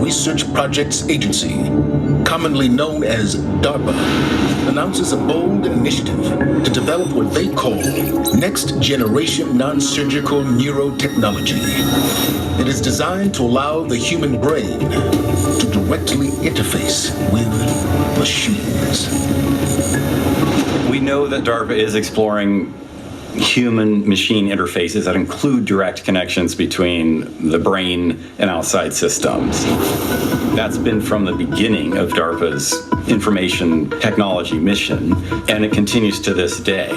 Research Projects Agency, commonly known as DARPA, announces a bold initiative to develop what they call next-generation non-surgical neurotechnology. It is designed to allow the human brain to directly interface with machines. We know that DARPA is exploring human-machine interfaces that include direct connections between the brain and outside systems. That's been from the beginning of DARPA's information technology mission, and it continues to this day.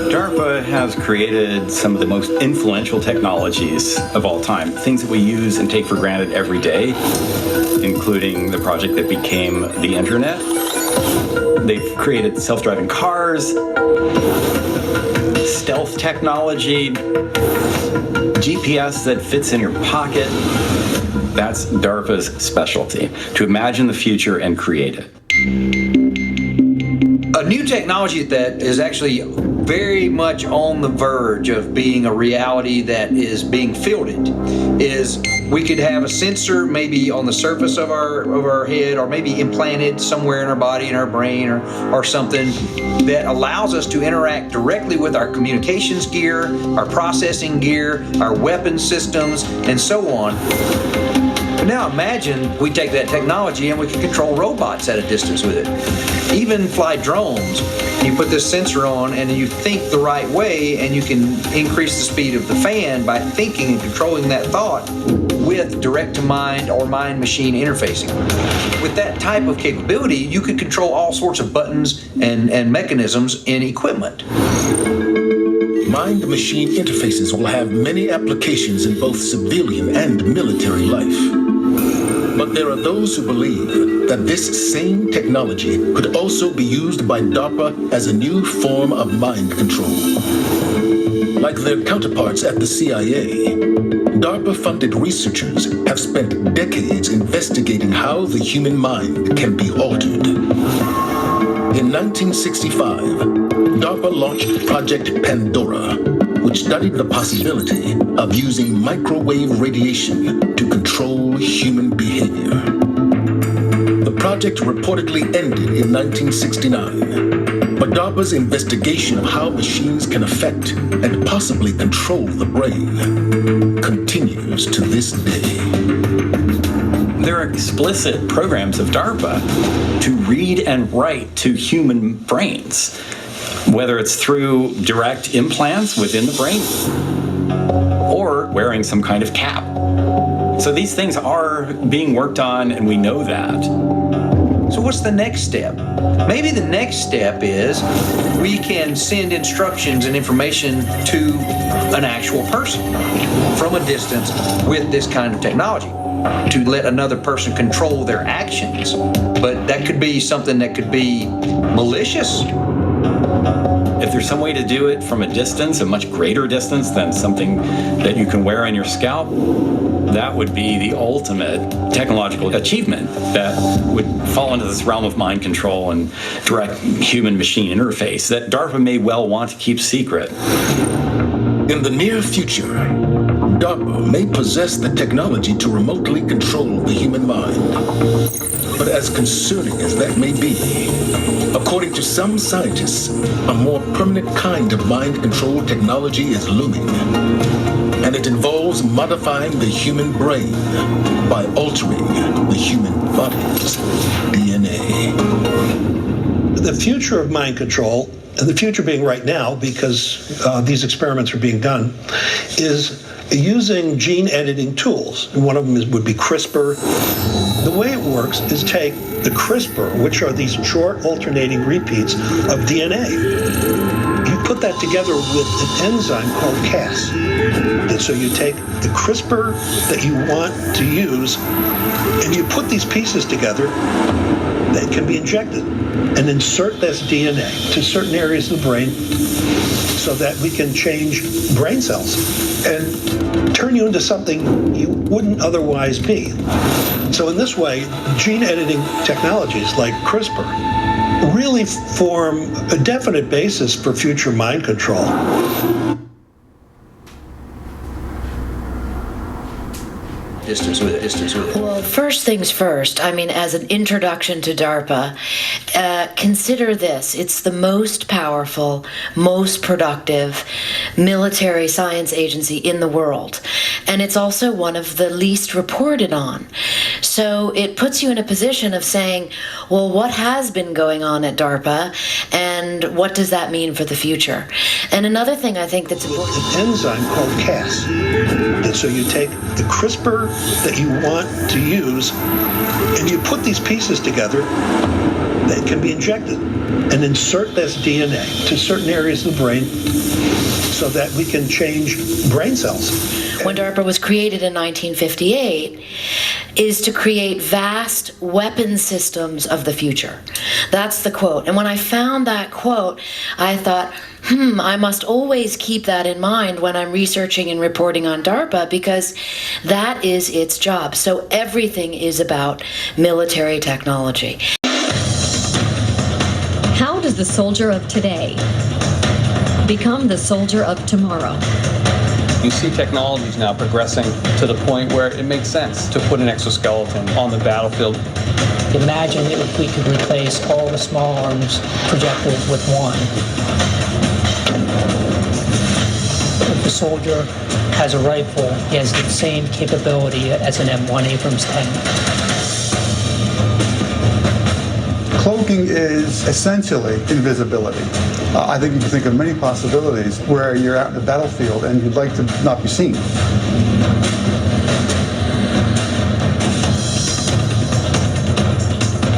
DARPA has created some of the most influential technologies of all time, things that we use and take for granted every day, including the project that became the internet. They've created self-driving cars, stealth technology, GPS that fits in your pocket. That's DARPA's specialty, to imagine the future and create it. A new technology that is actually very much on the verge of being a reality that is being fielded is we could have a sensor maybe on the surface of our head, or maybe implanted somewhere in our body, in our brain, or something that allows us to interact directly with our communications gear, our processing gear, our weapon systems, and so on. But now imagine we take that technology and we can control robots at a distance with it. Even fly drones. You put this sensor on and you think the right way, and you can increase the speed of the fan by thinking and controlling that thought with direct-to-mind or mind-machine interfacing. With that type of capability, you could control all sorts of buttons and mechanisms in equipment. Mind-machine interfaces will have many applications in both civilian and military life. But there are those who believe that this same technology could also be used by DARPA as a new form of mind control. Like their counterparts at the CIA, DARPA-funded researchers have spent decades investigating how the human mind can be altered. In 1965, DARPA launched Project Pandora, which studied the possibility of using microwave radiation to control human behavior. The project reportedly ended in 1969, but DARPA's investigation of how machines can affect and possibly control the brain continues to this day. There are explicit programs of DARPA to read and write to human brains, whether it's through direct implants within the brain or wearing some kind of cap. So these things are being worked on, and we know that. So what's the next step? Maybe the next step is we can send instructions and information to an actual person from a distance with this kind of technology to let another person control their actions. But that could be something that could be malicious. If there's some way to do it from a distance, a much greater distance than something that you can wear on your scalp, that would be the ultimate technological achievement that would fall into this realm of mind control and direct human-machine interface that DARPA may well want to keep secret. In the near future, DARPA may possess the technology to remotely control the human mind. But as concerning as that may be, according to some scientists, a more permanent kind of mind control technology is looming. And it involves modifying the human brain by altering the human body's DNA. The future of mind control, and the future being right now because these experiments are being done, is using gene editing tools. And one of them would be CRISPR. The way it works is take the CRISPR, which are these short alternating repeats of DNA. You put that together with an enzyme called Cas. And so you take the CRISPR that you want to use, and you put these pieces together that can be injected and insert this DNA to certain areas of the brain so that we can change brain cells and turn you into something you wouldn't otherwise be. So in this way, gene editing technologies like CRISPR really form a definite basis for future mind control. Distance with it. Well, first things first, I mean, as an introduction to DARPA, consider this. It's the most powerful, most productive military science agency in the world. And it's also one of the least reported on. So it puts you in a position of saying, well, what has been going on at DARPA and what does that mean for the future? And another thing I think that's important. An enzyme called Cas. And so you take the CRISPR that you want to use, and you put these pieces together that can be injected and insert this DNA to certain areas of the brain so that we can change brain cells. When DARPA was created in 1958, is to create vast weapon systems of the future. That's the quote. And when I found that quote, I thought, I must always keep that in mind when I'm researching and reporting on DARPA, because that is its job. So everything is about military technology. How does the soldier of today become the soldier of tomorrow? You see technologies now progressing to the point where it makes sense to put an exoskeleton on the battlefield. Imagine if we could replace all the small arms projectiles with one. If the soldier has a rifle, he has the same capability as an M1 Abrams tank. Cloaking is essentially invisibility. I think you can think of many possibilities where you're out in the battlefield and you'd like to not be seen.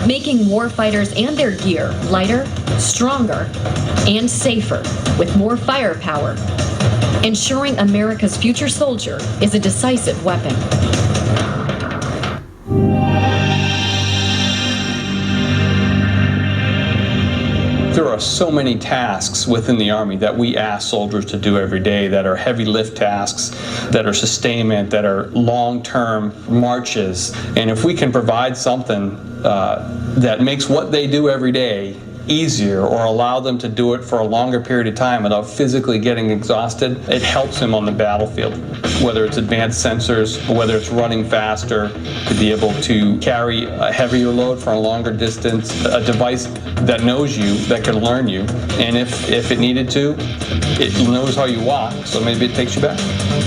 Making warfighters and their gear lighter, stronger, and safer with more firepower. Ensuring America's future soldier is a decisive weapon. There are so many tasks within the Army that we ask soldiers to do every day that are heavy lift tasks, that are sustainment, that are long-term marches. And if we can provide something that makes what they do every day easier or allow them to do it for a longer period of time without physically getting exhausted, it helps them on the battlefield. Whether it's advanced sensors, or whether it's running faster, to be able to carry a heavier load for a longer distance, a device that knows you, that can learn you, and if it needed to, it knows how you walk, so maybe it takes you back.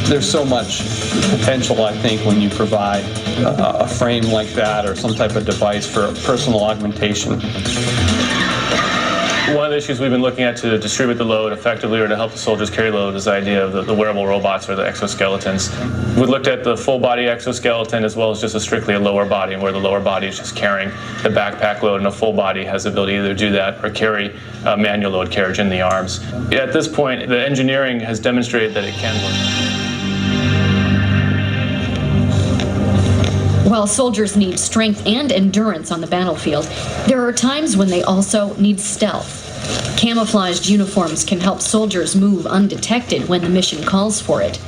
There's so much potential, I think, when you provide a frame like that or some type of device for personal augmentation. One of the issues we've been looking at to distribute the load effectively or to help the soldiers carry load is the idea of the wearable robots or the exoskeletons. We looked at the full body exoskeleton as well as just strictly a lower body, where the lower body is just carrying the backpack load, and a full body has the ability to either do that or carry manual load carriage in the arms. At this point, the engineering has demonstrated that it can work. While soldiers need strength and endurance on the battlefield, there are times when they also need stealth. Camouflaged uniforms can help soldiers move undetected when the mission calls for it.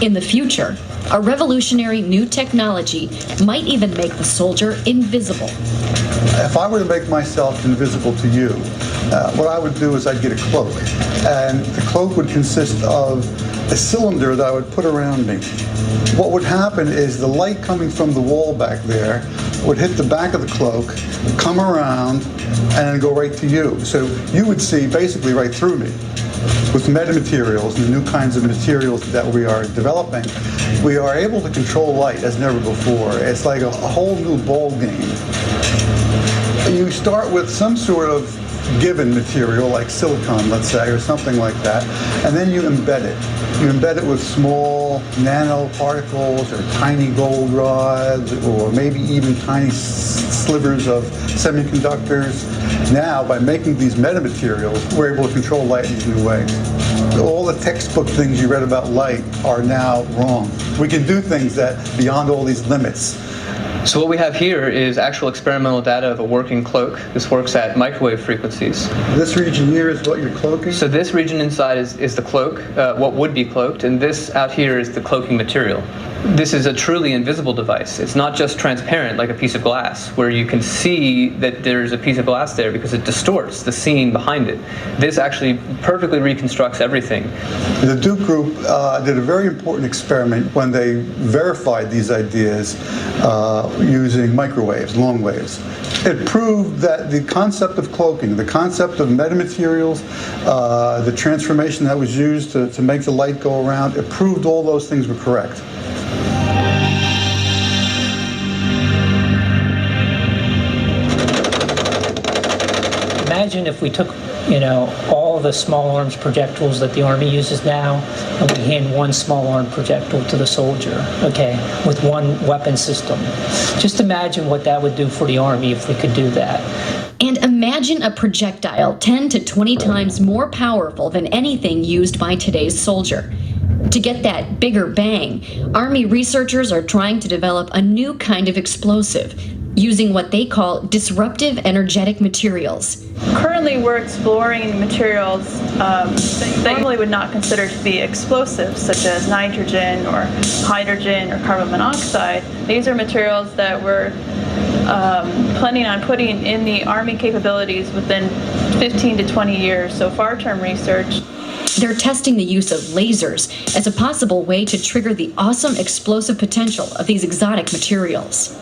In the future, a revolutionary new technology might even make the soldier invisible. If I were to make myself invisible to you, what I would do is I'd get a cloak. And the cloak would consist of a cylinder that I would put around me. What would happen is the light coming from the wall back there would hit the back of the cloak, come around, and then go right to you. So you would see basically right through me. With metamaterials and the new kinds of materials that we are developing, we are able to control light as never before. It's like a whole new ball game. You start with some sort of given material like silicon, let's say, or something like that, and then you embed it. You embed it with small nanoparticles or tiny gold rods or maybe even tiny slivers of semiconductors. Now, by making these metamaterials, we're able to control light in these new ways. All the textbook things you read about light are now wrong. We can do things that beyond all these limits. So what we have here is actual experimental data of a working cloak. This works at microwave frequencies. This region here is what you're cloaking? So this region inside is the cloak, what would be cloaked, and this out here is the cloaking material. This is a truly invisible device. It's not just transparent like a piece of glass, where you can see that there's a piece of glass there because it distorts the scene behind it. This actually perfectly reconstructs everything. The Duke Group did a very important experiment when they verified these ideas using microwaves, long waves. It proved that the concept of cloaking, the concept of metamaterials, the transformation that was used to make the light go around, it proved all those things were correct. Imagine if we took, all the small arms projectiles that the Army uses now, and we hand one small arm projectile to the soldier, with one weapon system. Just imagine what that would do for the Army if we could do that. And imagine a projectile 10 to 20 times more powerful than anything used by today's soldier. To get that bigger bang, Army researchers are trying to develop a new kind of explosive, using what they call disruptive energetic materials. Currently, we're exploring materials that you normally would not consider to be explosives, such as nitrogen or hydrogen or carbon monoxide. These are materials that we're planning on putting in the Army capabilities within 15 to 20 years, so far-term research. They're testing the use of lasers as a possible way to trigger the awesome explosive potential of these exotic materials.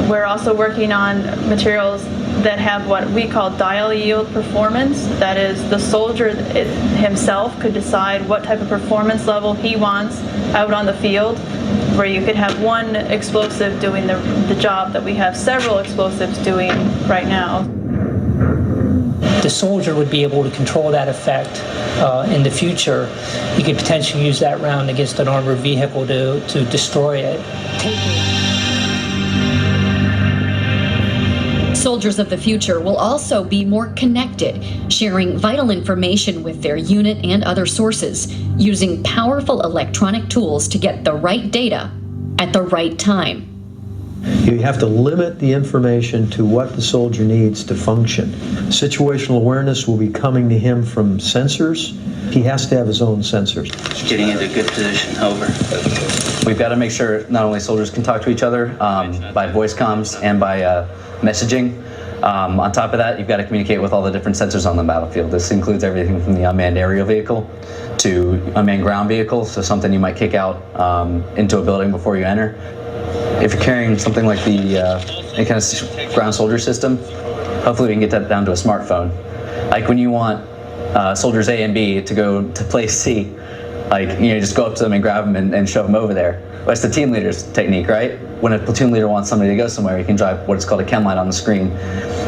We're also working on materials that have what we call dial yield performance. That is, the soldier himself could decide what type of performance level he wants out on the field, where you could have one explosive doing the job that we have several explosives doing right now. The soldier would be able to control that effect in the future. You could potentially use that round against an armored vehicle to destroy it. Soldiers of the future will also be more connected, sharing vital information with their unit and other sources, using powerful electronic tools to get the right data at the right time. You have to limit the information to what the soldier needs to function. Situational awareness will be coming to him from sensors. He has to have his own sensors. Getting into a good position, over. We've got to make sure not only soldiers can talk to each other by voice comms and by messaging. On top of that, you've got to communicate with all the different sensors on the battlefield. This includes everything from the unmanned aerial vehicle to unmanned ground vehicles, so something you might kick out into a building before you enter. If you're carrying something like the any kind of ground soldier system, hopefully we can get that down to a smartphone. Like when you want soldiers A and B to go to place C, just go up to them and grab them and shove them over there. Well, that's the team leader's technique, right? When a platoon leader wants somebody to go somewhere, you can drive what is called a chem light on the screen.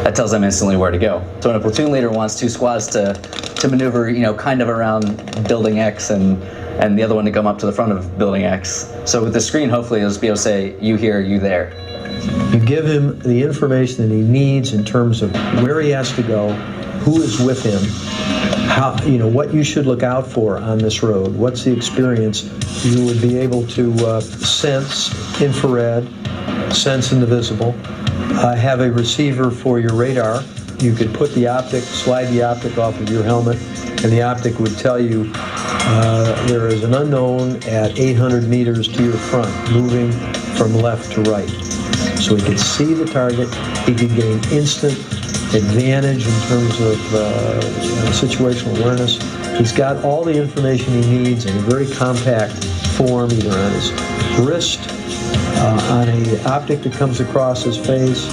That tells them instantly where to go. So when a platoon leader wants two squads to maneuver, kind of around building X and the other one to come up to the front of building X. So with the screen, hopefully it'll be able to say, you here, you there. You give him the information that he needs in terms of where he has to go, who is with him, how, what you should look out for on this road, what's the experience. You would be able to sense infrared, sense in the visible, have a receiver for your radar, you could put the optic, slide the optic off of your helmet, and the optic would tell you there is an unknown at 800 meters to your front, moving from left to right. So he could see the target, he could gain instant advantage in terms of situational awareness. He's got all the information he needs in a very compact form, either on his wrist, on an optic that comes across his face.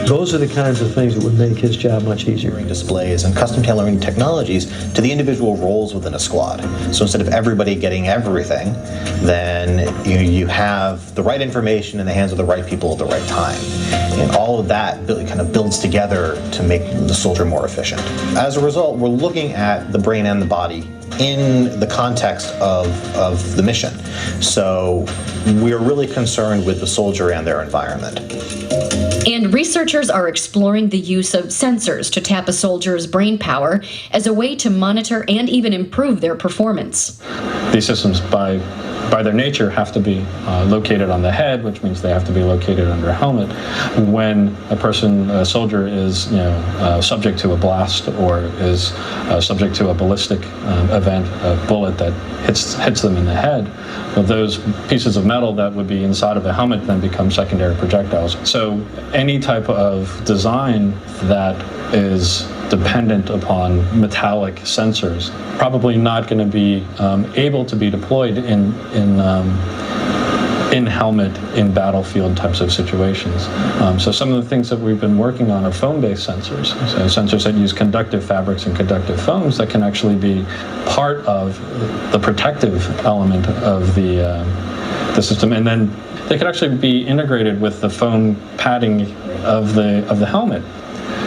Those are the kinds of things that would make his job much easier. Displays and custom tailoring technologies to the individual roles within a squad. So instead of everybody getting everything, then you have the right information in the hands of the right people at the right time. And all of that kind of builds together to make the soldier more efficient. As a result, we're looking at the brain and the body in the context of the mission. So we're really concerned with the soldier and their environment. And researchers are exploring the use of sensors to tap a soldier's brain power as a way to monitor and even improve their performance. These systems, by their nature, have to be located on the head, which means they have to be located under a helmet. When a soldier is subject to a blast or is subject to a ballistic event, a bullet that hits them in the head, well, those pieces of metal that would be inside of the helmet then become secondary projectiles. So any type of design that is dependent upon metallic sensors probably not going to be able to be deployed in helmet, in battlefield types of situations. So some of the things that we've been working on are foam-based sensors. So sensors that use conductive fabrics and conductive foams that can actually be part of the protective element of the system, and then they could actually be integrated with the foam padding of the helmet.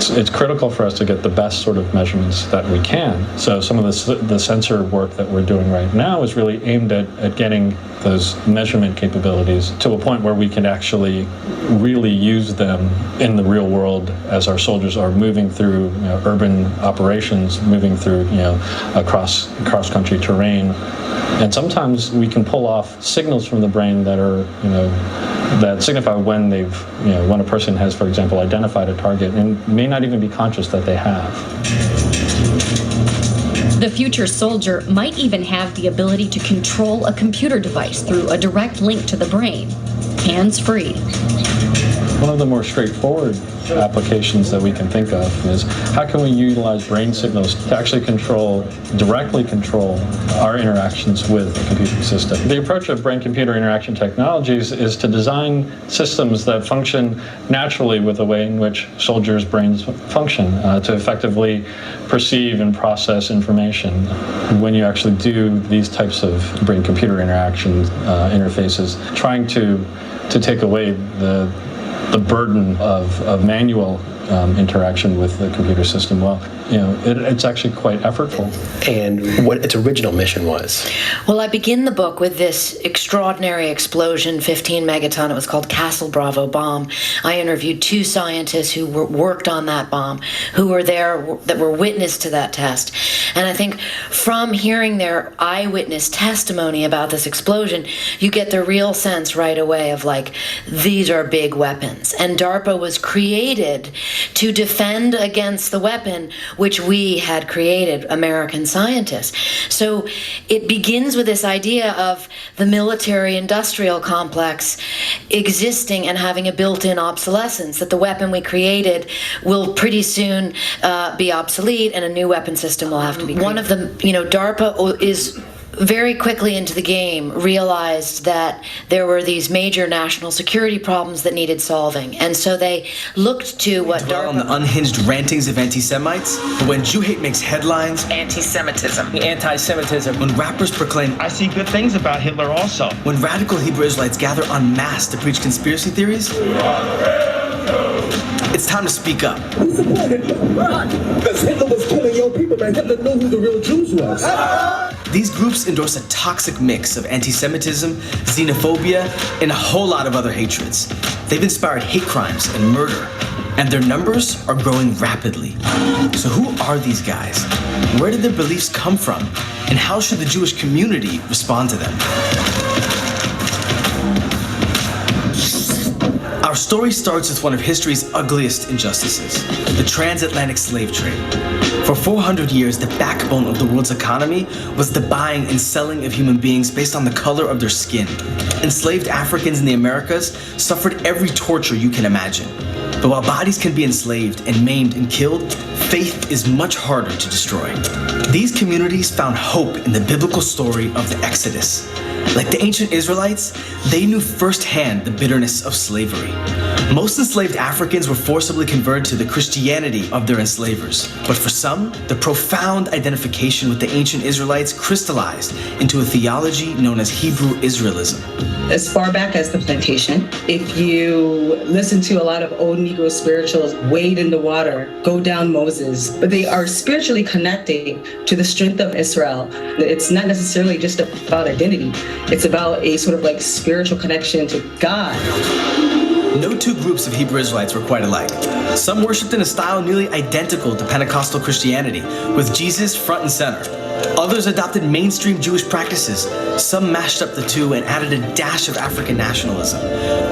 It's critical for us to get the best sort of measurements that we can. So some of the sensor work that we're doing right now is really aimed at getting those measurement capabilities to a point where we can actually really use them in the real world as our soldiers are moving through urban operations, moving through cross-country terrain. And sometimes we can pull off signals from the brain that are that signify when a person has, for example, identified a target and may not even be conscious that they have. The future soldier might even have the ability to control a computer device through a direct link to the brain, hands-free. One of the more straightforward applications that we can think of is how can we utilize brain signals to actually directly control our interactions with the computer system. The approach of brain-computer interaction technologies is to design systems that function naturally with the way in which soldiers' brains function to effectively perceive and process information. When you actually do these types of brain-computer interaction interfaces, trying to take away the burden of manual interaction with the computer system, it's actually quite effortful. And what its original mission was? Well, I begin the book with this extraordinary explosion, 15 megaton. It was called Castle Bravo bomb. I interviewed 2 scientists who worked on that bomb, who were there, that were witness to that test. And I think from hearing their eyewitness testimony about this explosion, you get the real sense right away of these are big weapons. And DARPA was created to defend against the weapon which we had created, American scientists. So it begins with this idea of the military-industrial complex existing and having a built-in obsolescence, that the weapon we created will pretty soon be obsolete and a new weapon system will have to be created. One of them, DARPA is very quickly into the game realized that there were these major national security problems that needed solving. And so they looked to what DARPA... on the unhinged rantings of anti-Semites, but when Jew hate makes headlines... Anti-Semitism. Anti-Semitism. When rappers proclaim... I see good things about Hitler also. When radical Hebrew Israelites gather en masse to preach conspiracy theories... It's time to speak up. We support Hitler. Because Hitler was killing your people, and Hitler knew who the real Jews was. These groups endorse a toxic mix of anti-Semitism, xenophobia, and a whole lot of other hatreds. They've inspired hate crimes and murder, and their numbers are growing rapidly. So who are these guys? Where did their beliefs come from? And how should the Jewish community respond to them? Our story starts with one of history's ugliest injustices, the transatlantic slave trade. For 400 years, the backbone of the world's economy was the buying and selling of human beings based on the color of their skin. Enslaved Africans in the Americas suffered every torture you can imagine. But while bodies can be enslaved and maimed and killed, faith is much harder to destroy. These communities found hope in the biblical story of the Exodus. Like the ancient Israelites, they knew firsthand the bitterness of slavery. Most enslaved Africans were forcibly converted to the Christianity of their enslavers. But for some, the profound identification with the ancient Israelites crystallized into a theology known as Hebrew Israelism. As far back as the plantation, if you listen to a lot of old Negro spirituals, wade in the water, go down Moses, but they are spiritually connecting to the strength of Israel. It's not necessarily just about identity. It's about a sort of like spiritual connection to God. No two groups of Hebrew Israelites were quite alike. Some worshipped in a style nearly identical to Pentecostal Christianity, with Jesus front and center. Others adopted mainstream Jewish practices. Some mashed up the two and added a dash of African nationalism.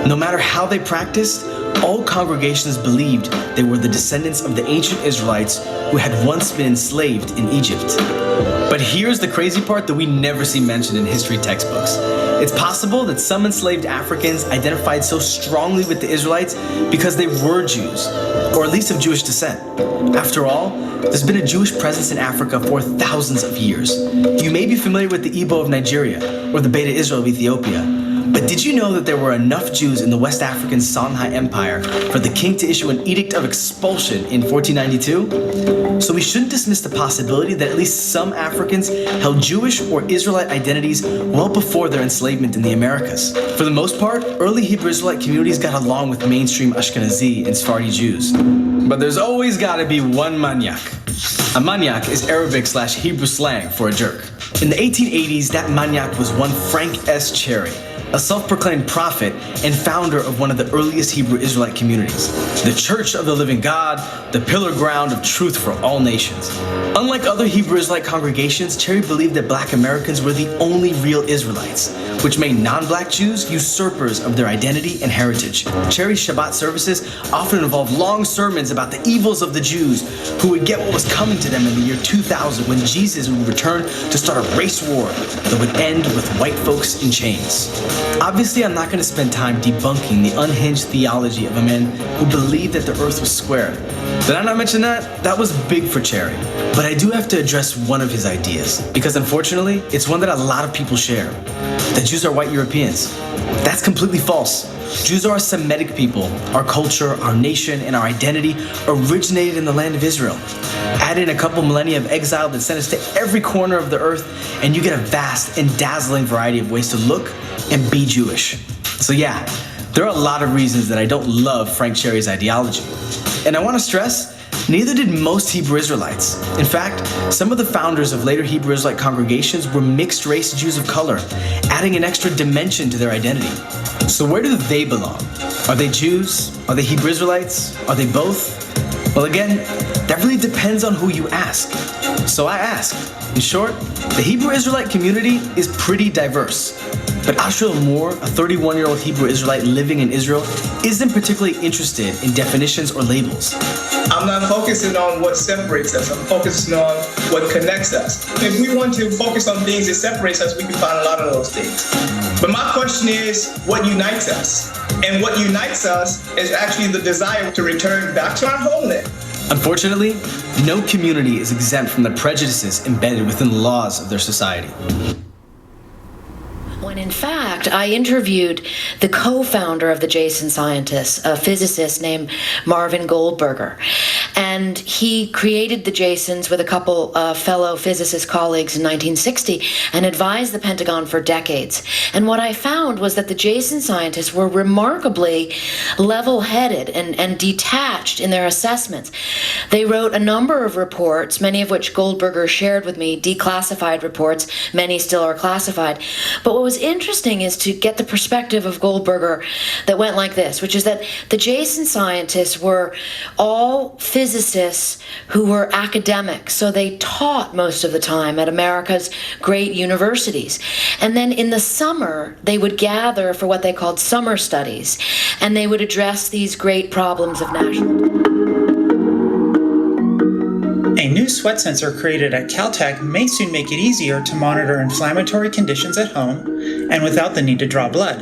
No matter how they practiced, all congregations believed they were the descendants of the ancient Israelites who had once been enslaved in Egypt. But here's the crazy part that we never see mentioned in history textbooks. It's possible that some enslaved Africans identified so strongly with the Israelites because they were Jews, or at least of Jewish descent. After all, there's been a Jewish presence in Africa for thousands of years. You may be familiar with the Igbo of Nigeria or the Beta Israel of Ethiopia. But did you know that there were enough Jews in the West African Songhai Empire for the king to issue an edict of expulsion in 1492? So we shouldn't dismiss the possibility that at least some Africans held Jewish or Israelite identities well before their enslavement in the Americas. For the most part, early Hebrew Israelite communities got along with mainstream Ashkenazi and Sephardi Jews. But there's always gotta be one maniac. A maniac is Arabic/Hebrew slang for a jerk. In the 1880s, that maniac was one Frank S. Cherry, a self-proclaimed prophet and founder of one of the earliest Hebrew Israelite communities, the Church of the Living God, the pillar ground of truth for all nations. Unlike other Hebrew Israelite congregations, Cherry believed that Black Americans were the only real Israelites, which made non-Black Jews usurpers of their identity and heritage. Cherry's Shabbat services often involved long sermons about the evils of the Jews who would get what was coming to them in the year 2000 when Jesus would return to start a race war that would end with white folks in chains. Obviously, I'm not going to spend time debunking the unhinged theology of a man who believed that the earth was square. Did I not mention that? That was big for Cherry. But I do have to address one of his ideas, because unfortunately, it's one that a lot of people share. That Jews are white Europeans. That's completely false. Jews are a Semitic people. Our culture, our nation, and our identity originated in the land of Israel. Add in a couple millennia of exile that sent us to every corner of the earth, and you get a vast and dazzling variety of ways to look and be Jewish. So yeah, there are a lot of reasons that I don't love Frank Cherry's ideology. And I want to stress, neither did most Hebrew Israelites. In fact, some of the founders of later Hebrew Israelite congregations were mixed-race Jews of color, adding an extra dimension to their identity. So where do they belong? Are they Jews? Are they Hebrew Israelites? Are they both? Well, again, that really depends on who you ask. So I ask. In short, the Hebrew Israelite community is pretty diverse. But Asriel Moore, a 31-year-old Hebrew Israelite living in Israel, isn't particularly interested in definitions or labels. I'm not focusing on what separates us. I'm focusing on what connects us. If we want to focus on things that separates us, we can find a lot of those things. But my question is, what unites us? And what unites us is actually the desire to return back to our homeland. Unfortunately, no community is exempt from the prejudices embedded within the laws of their society. When in fact, I interviewed the co-founder of the Jason Scientists, a physicist named Marvin Goldberger. And he created the Jasons with a couple of fellow physicist colleagues in 1960 and advised the Pentagon for decades. And what I found was that the Jason Scientists were remarkably level-headed and detached in their assessments. They wrote a number of reports, many of which Goldberger shared with me, declassified reports, many still are classified. But what was was interesting is to get the perspective of Goldberger that went like this, which is that the Jason scientists were all physicists who were academics, so they taught most of the time at America's great universities. And then in the summer, they would gather for what they called summer studies, and they would address these great problems of national. A new sweat sensor created at Caltech may soon make it easier to monitor inflammatory conditions at home and without the need to draw blood.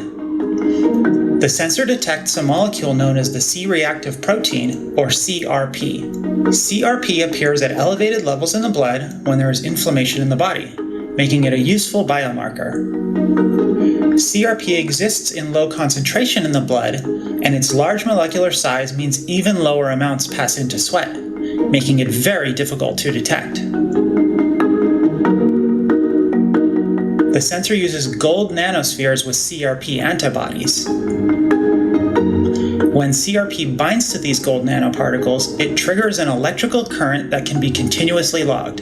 The sensor detects a molecule known as the C-reactive protein, or CRP. CRP appears at elevated levels in the blood when there is inflammation in the body, making it a useful biomarker. CRP exists in low concentration in the blood, and its large molecular size means even lower amounts pass into sweat, making it very difficult to detect. The sensor uses gold nanospheres with CRP antibodies. When CRP binds to these gold nanoparticles, it triggers an electrical current that can be continuously logged.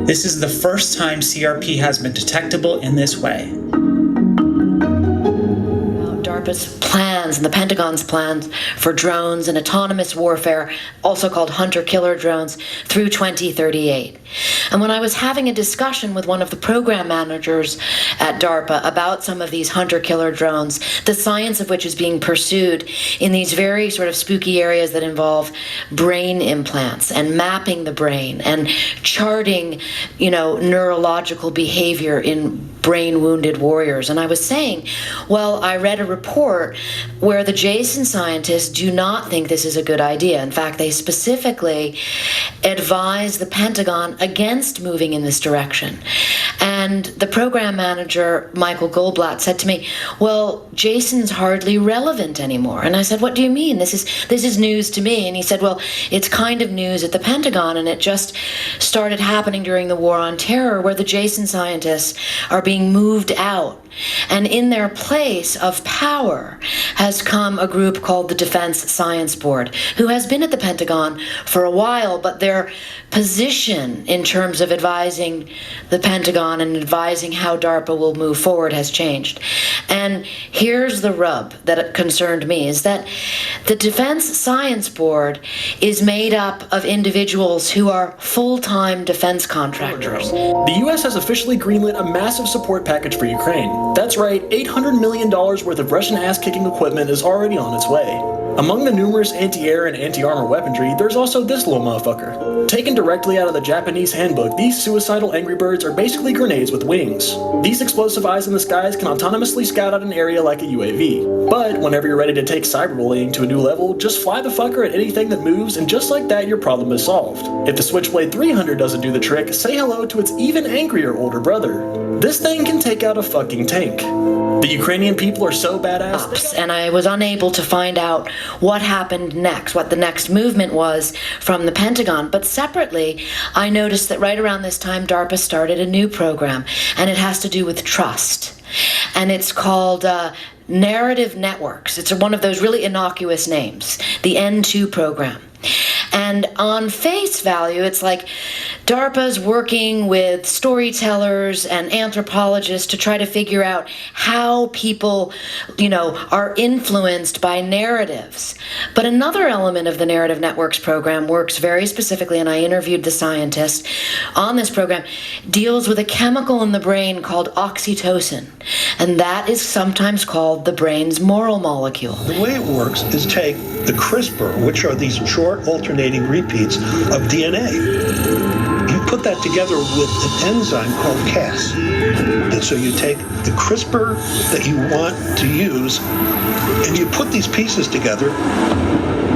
This is the first time CRP has been detectable in this way. DARPA's plans and the Pentagon's plans for drones and autonomous warfare, also called hunter-killer drones, through 2038. And when I was having a discussion with one of the program managers at DARPA about some of these hunter-killer drones, the science of which is being pursued in these very sort of spooky areas that involve brain implants and mapping the brain and charting, neurological behavior in brain-wounded warriors. And I was saying, well, I read a report where the Jason scientists do not think this is a good idea. In fact, they specifically advise the Pentagon against moving in this direction. And the program manager, Michael Goldblatt, said to me, well, Jason's hardly relevant anymore. And I said, what do you mean? This is news to me. And he said, well, it's kind of news at the Pentagon, and it just started happening during the War on Terror, where the Jason scientists are being moved out. And in their place of power has come a group called the Defense Science Board, who has been at the Pentagon for a while, but their position in terms of advising the Pentagon and advising how DARPA will move forward has changed. And here's the rub that concerned me, is that the Defense Science Board is made up of individuals who are full-time defense contractors. The U.S. has officially greenlit a massive support package for Ukraine. That's right, $800 million worth of Russian ass-kicking equipment is already on its way. Among the numerous anti-air and anti-armor weaponry, there's also this little motherfucker. Taken directly out of the Japanese handbook, these suicidal Angry Birds are basically grenades with wings. These explosive eyes in the skies can autonomously scout out an area like a UAV. But whenever you're ready to take cyberbullying to a new level, just fly the fucker at anything that moves, and just like that, your problem is solved. If the Switchblade 300 doesn't do the trick, say hello to its even angrier older brother. This thing can take out a fucking tank. The Ukrainian people are so badass. And I was unable to find out what happened next, what the next movement was from the Pentagon. But separately, I noticed that right around this time, DARPA started a new program, and it has to do with trust. And it's called Narrative Networks. It's one of those really innocuous names, the N2 program. And on face value, it's like DARPA's working with storytellers and anthropologists to try to figure out how people, are influenced by narratives. But another element of the Narrative Networks program works very specifically, and I interviewed the scientist on this program, deals with a chemical in the brain called oxytocin. And that is sometimes called the brain's moral molecule. The way it works is take the CRISPR, which are these short alternating repeats of DNA. You put that together with an enzyme called Cas. And so you take the CRISPR that you want to use, and you put these pieces together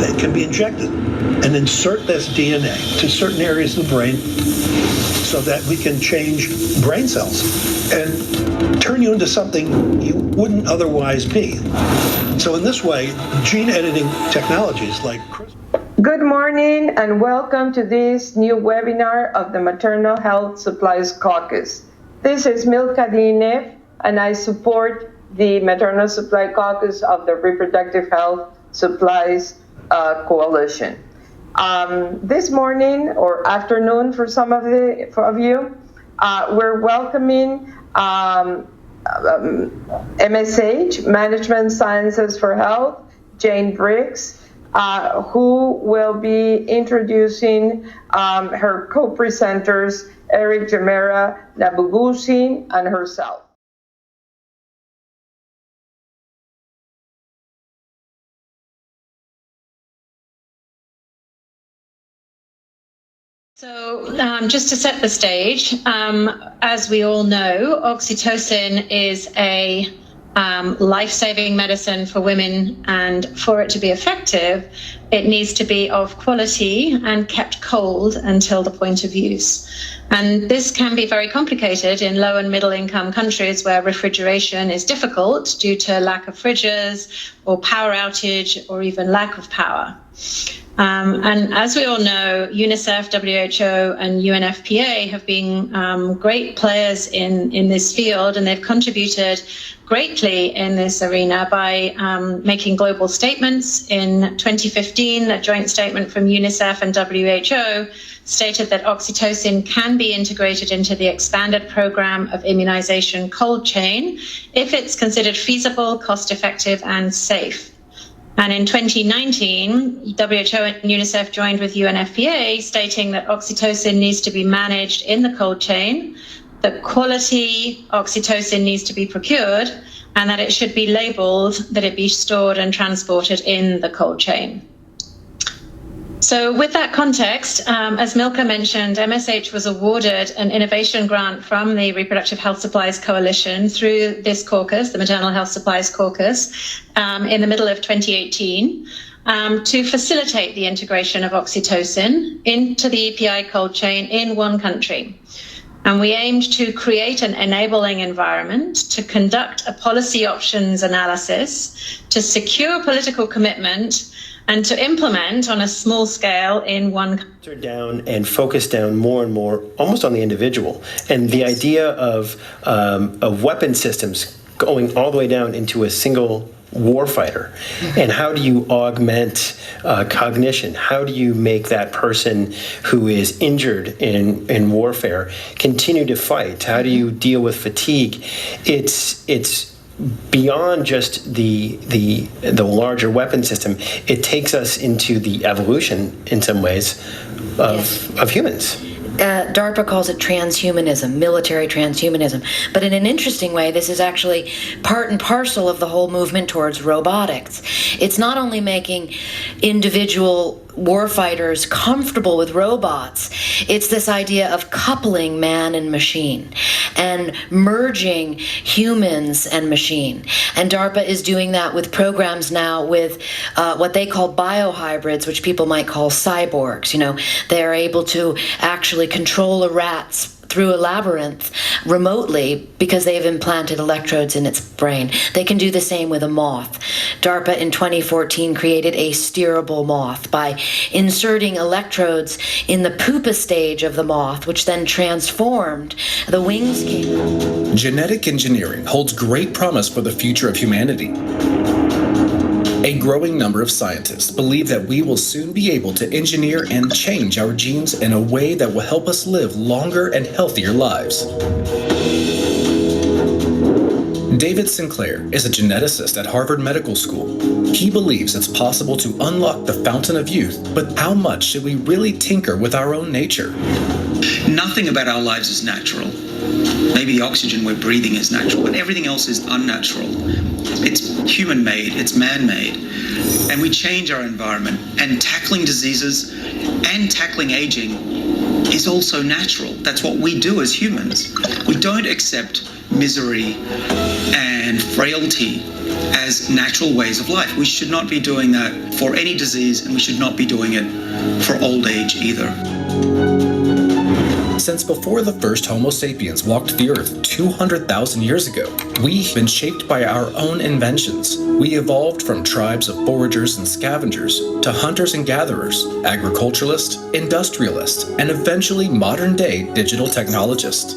that can be injected and insert this DNA to certain areas of the brain so that we can change brain cells and turn you into something you wouldn't otherwise be. So in this way, gene editing technologies like CRISPR. Good morning and welcome to this new webinar of the Maternal Health Supplies Caucus. This is Milka Dinev, and I support the Maternal Supply Caucus of the Reproductive Health Supplies Coalition. This morning or afternoon for some of you, we're welcoming MSH, Management Sciences for Health, Jane Briggs, who will be introducing her co-presenters, Eric Jamera Nabugusi, and herself. So just to set the stage, as we all know, oxytocin is a life-saving medicine for women, and for it to be effective, it needs to be of quality and kept cold until the point of use. And this can be very complicated in low and middle income countries where refrigeration is difficult due to lack of fridges or power outage or even lack of power. And as we all know, UNICEF, WHO, and UNFPA have been great players in this field, and they've contributed greatly in this arena by making global statements. In 2015, a joint statement from UNICEF and WHO stated that oxytocin can be integrated into the expanded program of immunization cold chain if it's considered feasible, cost-effective, and safe. And in 2019, WHO and UNICEF joined with UNFPA, stating that oxytocin needs to be managed in the cold chain, that quality oxytocin needs to be procured, and that it should be labeled that it be stored and transported in the cold chain. So with that context, as Milka mentioned, MSH was awarded an innovation grant from the Reproductive Health Supplies Coalition through this caucus, the Maternal Health Supplies Caucus, in the middle of 2018, to facilitate the integration of oxytocin into the EPI cold chain in one country. And we aimed to create an enabling environment to conduct a policy options analysis, to secure political commitment, and to implement on a small scale in one country. Down and focus down more and more almost on the individual. And the idea of weapon systems going all the way down into a single warfighter. And how do you augment cognition? How do you make that person who is injured in warfare continue to fight? How do you deal with fatigue? It's beyond just the larger weapon system. It takes us into the evolution, in some ways, of humans. DARPA calls it transhumanism, military transhumanism. But in an interesting way, this is actually part and parcel of the whole movement towards robotics. It's not only making individual warfighters comfortable with robots, it's this idea of coupling man and machine and merging humans and machine. And DARPA is doing that with programs now with what they call biohybrids, which people might call cyborgs. You know, they are able to actually control a rat through a labyrinth remotely because they've implanted electrodes in its brain. They can do the same with a moth. DARPA in 2014 created a steerable moth by inserting electrodes in the pupa stage of the moth, which then transformed. The wings came out. Genetic engineering holds great promise for the future of humanity. A growing number of scientists believe that we will soon be able to engineer and change our genes in a way that will help us live longer and healthier lives. David Sinclair is a geneticist at Harvard Medical School. He believes it's possible to unlock the fountain of youth, but how much should we really tinker with our own nature? Nothing about our lives is natural. Maybe the oxygen we're breathing is natural, but everything else is unnatural. It's human-made, it's man-made, and we change our environment. And tackling diseases and tackling aging is also natural. That's what we do as humans. We don't accept misery and frailty as natural ways of life. We should not be doing that for any disease, and we should not be doing it for old age either. Since before the first Homo sapiens walked the earth 200,000 years ago, we've been shaped by our own inventions. We evolved from tribes of foragers and scavengers to hunters and gatherers, agriculturalists, industrialists, and eventually modern-day digital technologists.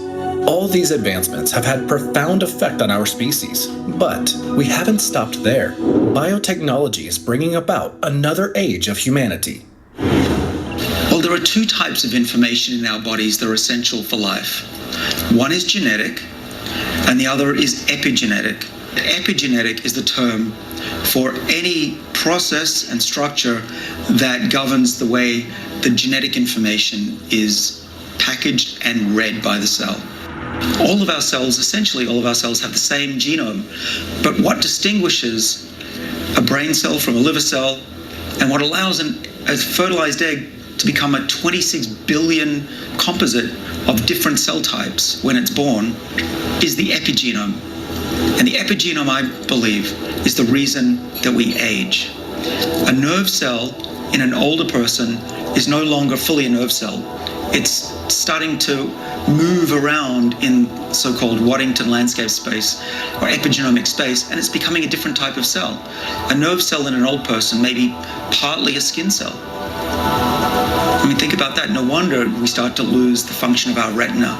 All these advancements have had profound effect on our species, but we haven't stopped there. Biotechnology is bringing about another age of humanity. Well, there are two types of information in our bodies that are essential for life. One is genetic, and the other is epigenetic. Epigenetic is the term for any process and structure that governs the way the genetic information is packaged and read by the cell. All of our cells, essentially all of our cells, have the same genome, but what distinguishes a brain cell from a liver cell, and what allows a fertilized egg to become a 26 billion composite of different cell types when it's born, is the epigenome. And the epigenome, I believe, is the reason that we age. A nerve cell in an older person is no longer fully a nerve cell. It's starting to move around in so-called Waddington landscape space or epigenomic space, and it's becoming a different type of cell. A nerve cell in an old person may be partly a skin cell. I mean, think about that. No wonder we start to lose the function of our retina.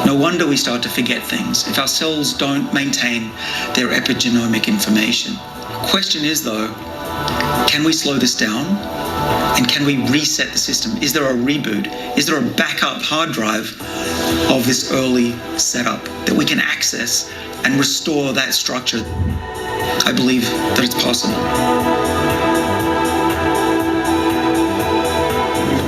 No wonder we start to forget things if our cells don't maintain their epigenomic information. The question is, though, can we slow this down? And can we reset the system? Is there a reboot? Is there a backup hard drive of this early setup that we can access and restore that structure? I believe that it's possible.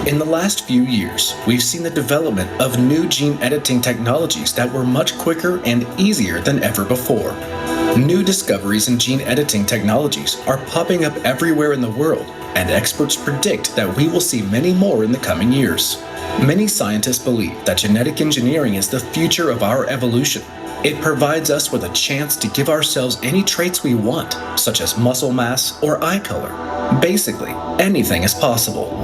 In the last few years, we've seen the development of new gene editing technologies that were much quicker and easier than ever before. New discoveries in gene editing technologies are popping up everywhere in the world, and experts predict that we will see many more in the coming years. Many scientists believe that genetic engineering is the future of our evolution. It provides us with a chance to give ourselves any traits we want, such as muscle mass or eye color. Basically, anything is possible.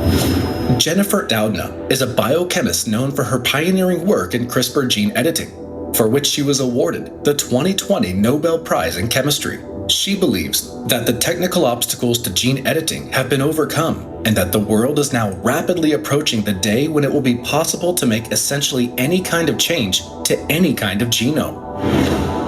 Jennifer Doudna is a biochemist known for her pioneering work in CRISPR gene editing, for which she was awarded the 2020 Nobel Prize in Chemistry. She believes that the technical obstacles to gene editing have been overcome, and that the world is now rapidly approaching the day when it will be possible to make essentially any kind of change to any kind of genome.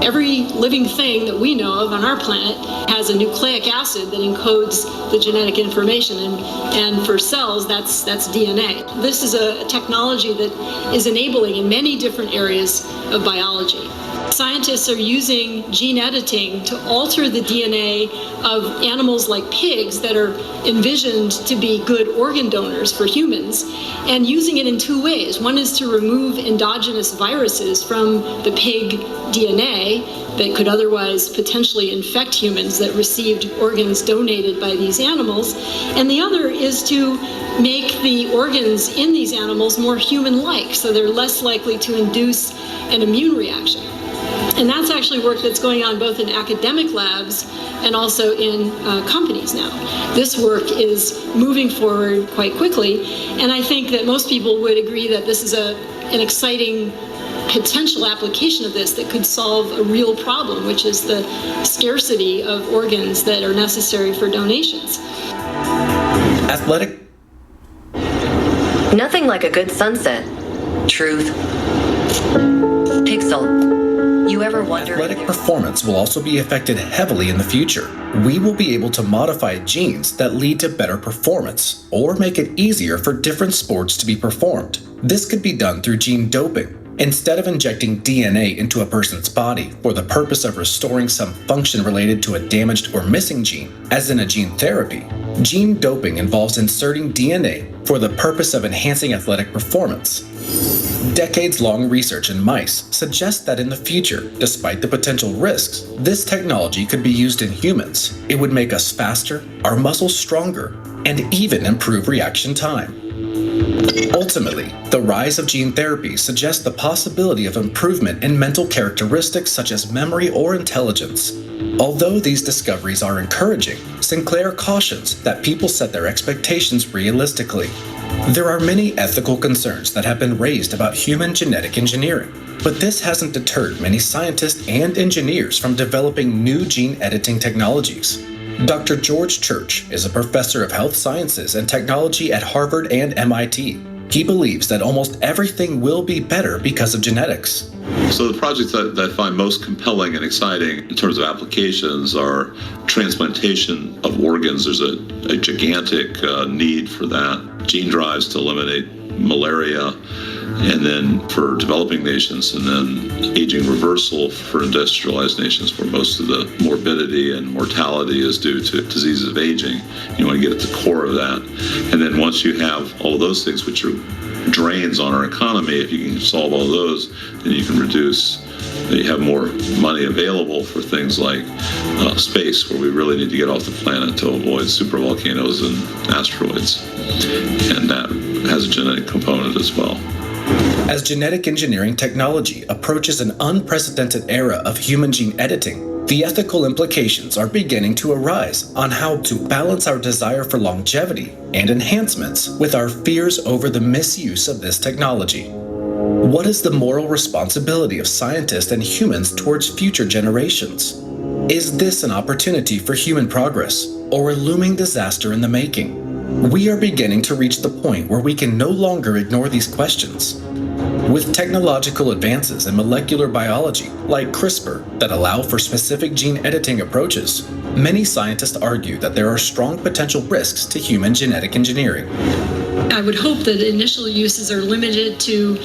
Every living thing that we know of on our planet has a nucleic acid that encodes the genetic information, and for cells, that's DNA. This is a technology that is enabling in many different areas of biology. Scientists are using gene editing to alter the DNA of animals like pigs that are envisioned to be good organ donors for humans, and using it in two ways. One is to remove endogenous viruses from the pig DNA that could otherwise potentially infect humans that received organs donated by these animals, and the other is to make the organs in these animals more human-like, so they're less likely to induce an immune reaction. And that's actually work that's going on both in academic labs and also in companies now. This work is moving forward quite quickly, and I think that most people would agree that this is an exciting potential application of this that could solve a real problem, which is the scarcity of organs that are necessary for donations. Athletic. Nothing like a good sunset. Truth. Pixel. You ever wonder? Athletic performance will also be affected heavily in the future. We will be able to modify genes that lead to better performance, or make it easier for different sports to be performed. This could be done through gene doping. Instead of injecting DNA into a person's body for the purpose of restoring some function related to a damaged or missing gene, as in a gene therapy, gene doping involves inserting DNA for the purpose of enhancing athletic performance. Decades-long research in mice suggests that in the future, despite the potential risks, this technology could be used in humans. It would make us faster, our muscles stronger, and even improve reaction time. Ultimately, the rise of gene therapy suggests the possibility of improvement in mental characteristics such as memory or intelligence. Although these discoveries are encouraging, Sinclair cautions that people set their expectations realistically. There are many ethical concerns that have been raised about human genetic engineering, but this hasn't deterred many scientists and engineers from developing new gene editing technologies. Dr. George Church is a professor of health sciences and technology at Harvard and MIT. He believes that almost everything will be better because of genetics. So the projects that I find most compelling and exciting in terms of applications are transplantation of organs. There's a gigantic need for that. gene drives to eliminate malaria, and then for developing nations, and then aging reversal for industrialized nations where most of the morbidity and mortality is due to diseases of aging. You want to get at the core of that. And then once you have all of those things, which are drains on our economy, if you can solve all those, then you can reduce, you have more money available for things like space, where we really need to get off the planet to avoid supervolcanoes and asteroids. And that has a genetic component as well. As genetic engineering technology approaches an unprecedented era of human gene editing, the ethical implications are beginning to arise on how to balance our desire for longevity and enhancements with our fears over the misuse of this technology. What is the moral responsibility of scientists and humans towards future generations? Is this an opportunity for human progress or a looming disaster in the making? We are beginning to reach the point where we can no longer ignore these questions. With technological advances in molecular biology, like CRISPR, that allow for specific gene editing approaches, many scientists argue that there are strong potential risks to human genetic engineering. I would hope that initial uses are limited to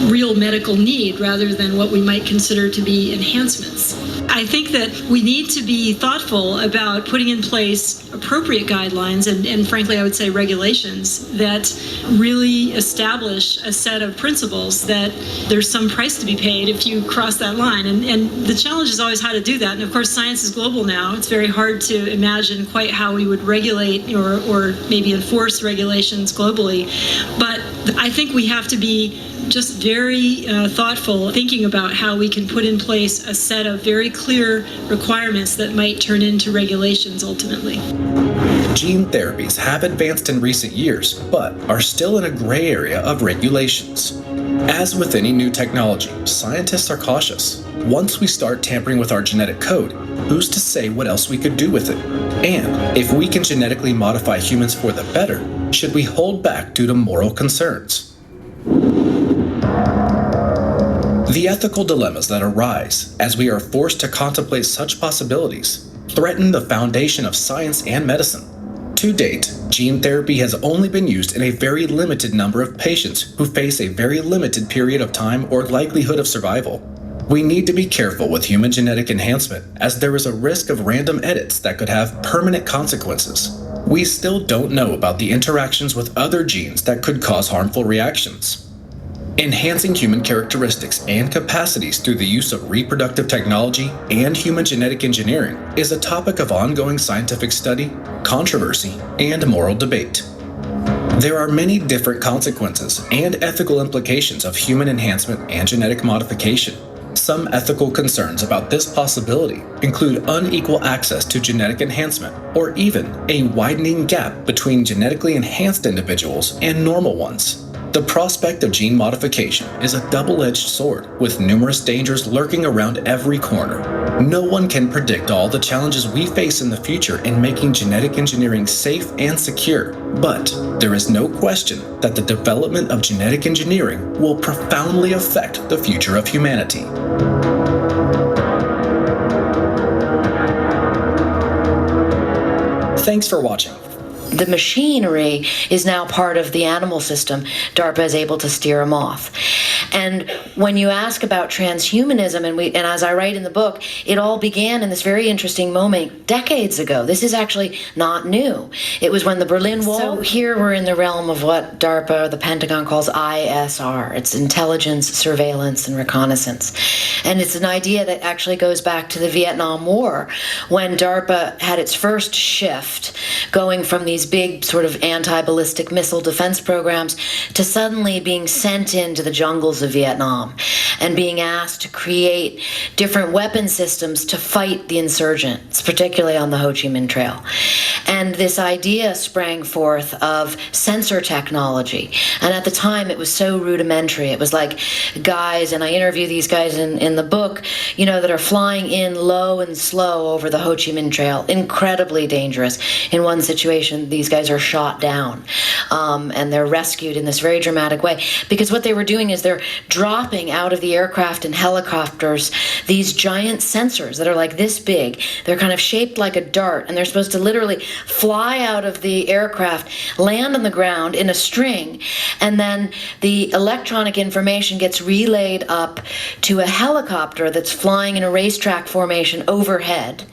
real medical need rather than what we might consider to be enhancements. I think that we need to be thoughtful about putting in place appropriate guidelines and frankly, I would say regulations that really establish a set of principles that there's some price to be paid if you cross that line. And the challenge is always how to do that. And of course, science is global now. It's very hard to imagine quite how we would regulate or maybe enforce regulations globally. But I think we have to be just very thoughtful, thinking about how we can put in place a set of very clear requirements that might turn into regulations ultimately. Gene therapies have advanced in recent years, but are still in a gray area of regulations. As with any new technology, scientists are cautious. Once we start tampering with our genetic code, who's to say what else we could do with it? And if we can genetically modify humans for the better, should we hold back due to moral concerns? The ethical dilemmas that arise as we are forced to contemplate such possibilities threaten the foundation of science and medicine. To date, gene therapy has only been used in a very limited number of patients who face a very limited period of time or likelihood of survival. We need to be careful with human genetic enhancement, as there is a risk of random edits that could have permanent consequences. We still don't know about the interactions with other genes that could cause harmful reactions. Enhancing human characteristics and capacities through the use of reproductive technology and human genetic engineering is a topic of ongoing scientific study, controversy, and moral debate. There are many different consequences and ethical implications of human enhancement and genetic modification. Some ethical concerns about this possibility include unequal access to genetic enhancement, or even a widening gap between genetically enhanced individuals and normal ones. The prospect of gene modification is a double-edged sword, with numerous dangers lurking around every corner. No one can predict all the challenges we face in the future in making genetic engineering safe and secure, but there is no question that the development of genetic engineering will profoundly affect the future of humanity. Thanks for watching. The machinery is now part of the animal system. DARPA is able to steer them off. And when you ask about transhumanism, and as I write in the book, it all began in this very interesting moment decades ago. This is actually not new. It was when the Berlin Wall. So here we're in the realm of what DARPA, the Pentagon, calls ISR. It's intelligence, surveillance, and reconnaissance. And it's an idea that actually goes back to the Vietnam War, when DARPA had its first shift, going from these big sort of anti-ballistic missile defense programs to suddenly being sent into the jungles of Vietnam and being asked to create different weapon systems to fight the insurgents, particularly on the Ho Chi Minh Trail. And this idea sprang forth of sensor technology. And at the time, it was so rudimentary. It was like guys, and I interview these guys in the book, that are flying in low and slow over the Ho Chi Minh Trail, incredibly dangerous. In one situation, these guys are shot down, and they're rescued in this very dramatic way, because what they were doing is they're dropping out of the aircraft and helicopters these giant sensors that are like this big. They're kind of shaped like a dart, and they're supposed to literally fly out of the aircraft, land on the ground in a string, and then the electronic information gets relayed up to a helicopter that's flying in a racetrack formation overhead.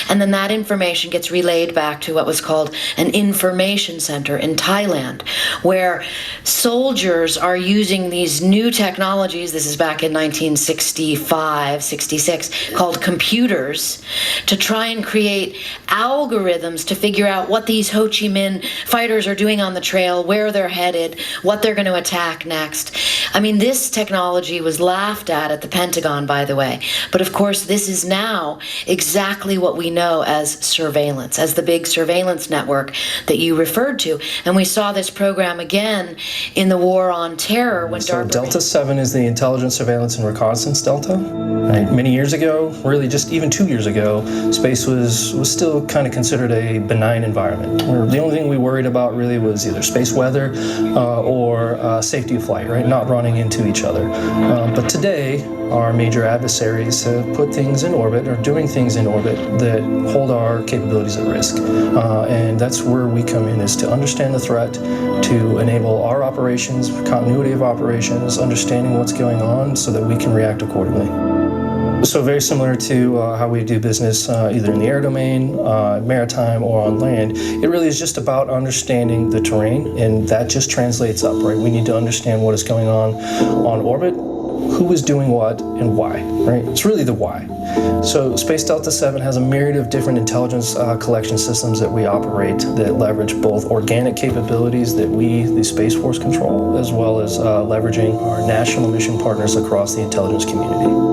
And then that information gets relayed back to what was called an information center in Thailand, where soldiers are using these new technologies, this is back in 1965, 66, called computers, to try and create algorithms to figure out what these Ho Chi Minh fighters are doing on the trail, where they're headed, what they're going to attack next. I mean, this technology was laughed at the Pentagon, by the way. But of course, this is now exactly what we know as surveillance, as the big surveillance network that you referred to. And we saw this program again in the war on terror when So DARPA... Delta 7 is the Intelligence, Surveillance, and Reconnaissance Delta. Right? Many years ago, really just even 2 years ago, space was still kind of considered a benign environment. Where the only thing we worried about really was either space weather or safety of flight, right? Not running into each other. But today, our major adversaries have put things in orbit or doing things in orbit that hold our capabilities at risk. And that's where we come in, is to understand the threat, to enable our operations, continuity of operations, understanding what's going on so that we can react accordingly. So very similar to how we do business either in the air domain, maritime, or on land. It really is just about understanding the terrain, and that just translates up, right? We need to understand what is going on orbit, who is doing what, and why, right? It's really the why. So Space Delta 7 has a myriad of different intelligence collection systems that we operate that leverage both organic capabilities that we, the Space Force, control, as well as leveraging our national mission partners across the intelligence community.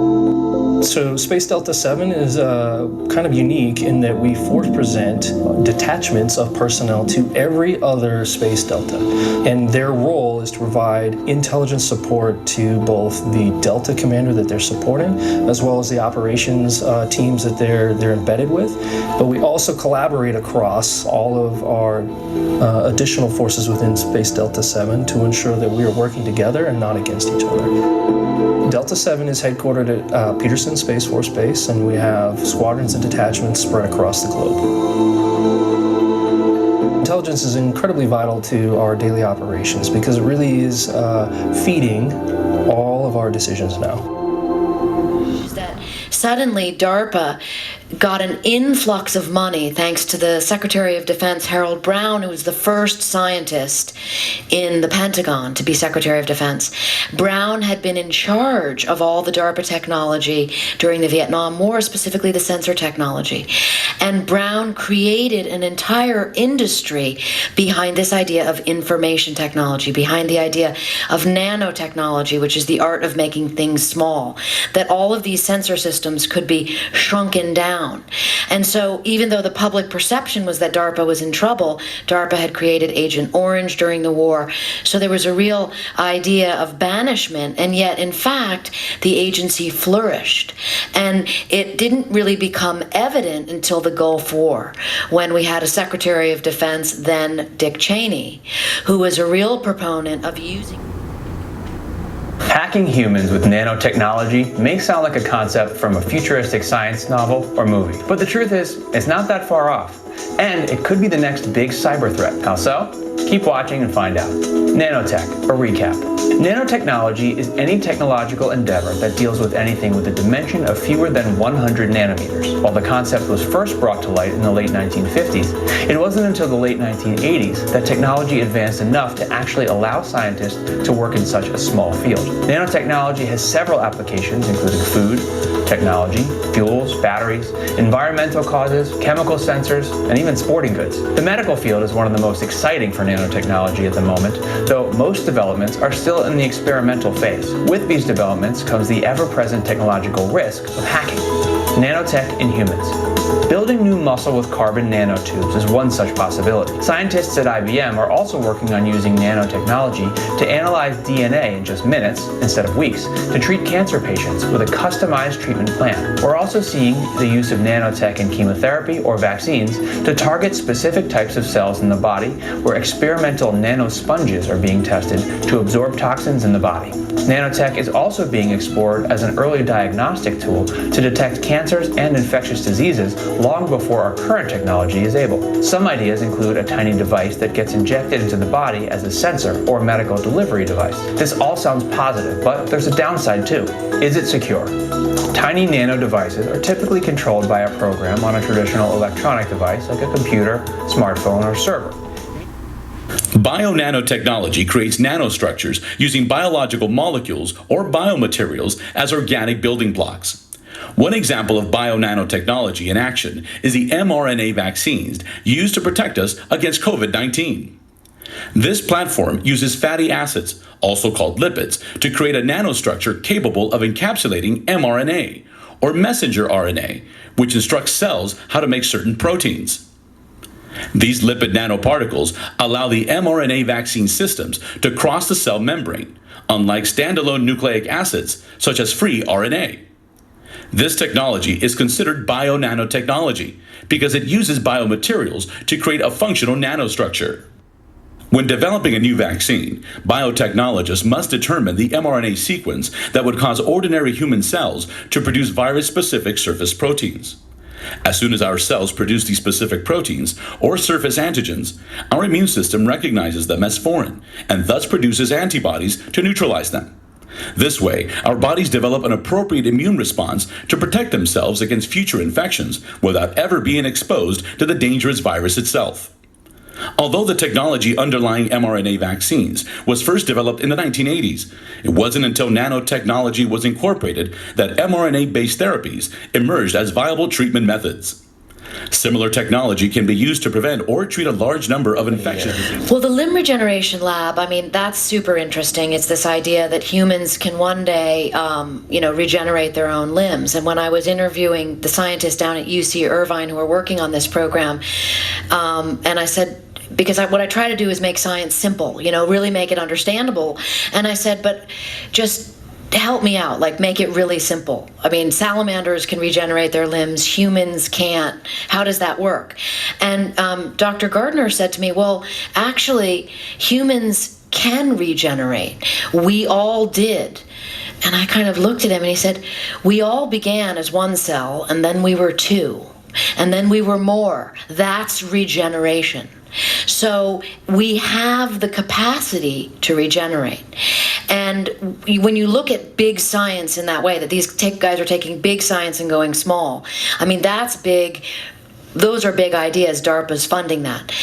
So Space Delta 7 is kind of unique in that we force present detachments of personnel to every other Space Delta. And their role is to provide intelligence support to both the Delta commander that they're supporting, as well as the operations teams that they're embedded with. But we also collaborate across all of our additional forces within Space Delta 7 to ensure that we are working together and not against each other. Delta 7 is headquartered at Peterson Space Force Base, and we have squadrons and detachments spread across the globe. Intelligence is incredibly vital to our daily operations because it really is feeding all of our decisions now. Suddenly, DARPA got an influx of money thanks to the Secretary of Defense, Harold Brown, who was the first scientist in the Pentagon to be Secretary of Defense. Brown had been in charge of all the DARPA technology during the Vietnam War, specifically the sensor technology. And Brown created an entire industry behind this idea of information technology, behind the idea of nanotechnology, which is the art of making things small, that all of these sensor systems could be shrunken down. And so even though the public perception was that DARPA was in trouble, DARPA had created Agent Orange during the war. So there was a real idea of banishment, and yet in fact the agency flourished. And it didn't really become evident until the Gulf War, when we had a Secretary of Defense, then Dick Cheney, who was a real proponent of using... Hacking humans with nanotechnology may sound like a concept from a futuristic science novel or movie, but the truth is, it's not that far off. And it could be the next big cyber threat. How so? Keep watching and find out. Nanotech, a recap. Nanotechnology is any technological endeavor that deals with anything with a dimension of fewer than 100 nanometers. While the concept was first brought to light in the late 1950s, it wasn't until the late 1980s that technology advanced enough to actually allow scientists to work in such a small field. Nanotechnology has several applications, including food, technology, fuels, batteries, environmental causes, chemical sensors, and even sporting goods. The medical field is one of the most exciting for nanotechnology at the moment, though most developments are still in the experimental phase. With these developments comes the ever-present technological risk of hacking. nanotech in humans. Building new muscle with carbon nanotubes is one such possibility. Scientists at IBM are also working on using nanotechnology to analyze DNA in just minutes, instead of weeks, to treat cancer patients with a customized treatment plan. We're also seeing the use of nanotech in chemotherapy or vaccines to target specific types of cells in the body, where experimental nanosponges are being tested to absorb toxins in the body. Nanotech is also being explored as an early diagnostic tool to detect cancers and infectious diseases long before our current technology is able. Some ideas include a tiny device that gets injected into the body as a sensor or medical delivery device. This all sounds positive, but there's a downside too. Is it secure? Tiny nano devices are typically controlled by a program on a traditional electronic device like a computer, smartphone, or server. Bio-nanotechnology creates nanostructures using biological molecules or biomaterials as organic building blocks. One example of bio-nanotechnology in action is the mRNA vaccines used to protect us against COVID-19. This platform uses fatty acids, also called lipids, to create a nanostructure capable of encapsulating mRNA, or messenger RNA, which instructs cells how to make certain proteins. These lipid nanoparticles allow the mRNA vaccine systems to cross the cell membrane, unlike standalone nucleic acids, such as free RNA. This technology is considered bio-nanotechnology because it uses biomaterials to create a functional nanostructure. When developing a new vaccine, biotechnologists must determine the mRNA sequence that would cause ordinary human cells to produce virus-specific surface proteins. As soon as our cells produce these specific proteins, or surface antigens, our immune system recognizes them as foreign, and thus produces antibodies to neutralize them. This way, our bodies develop an appropriate immune response to protect themselves against future infections without ever being exposed to the dangerous virus itself. Although the technology underlying mRNA vaccines was first developed in the 1980s, it wasn't until nanotechnology was incorporated that mRNA-based therapies emerged as viable treatment methods. Similar technology can be used to prevent or treat a large number of infectious diseases. Well, the limb regeneration lab, I mean, that's super interesting. It's this idea that humans can one day, regenerate their own limbs. And when I was interviewing the scientists down at UC Irvine who are working on this program, and I said, because what I try to do is make science simple, really make it understandable. And I said, but just help me out, make it really simple. I mean, salamanders can regenerate their limbs, humans can't. How does that work? And Dr. Gardner said to me, well, actually, humans can regenerate. We all did. And I kind of looked at him and he said, we all began as one cell, and then we were two, and then we were more. That's regeneration. So we have the capacity to regenerate. And when you look at big science in that way, that these guys are taking big science and going small, I mean, that's big. Those are big ideas. DARPA's funding that.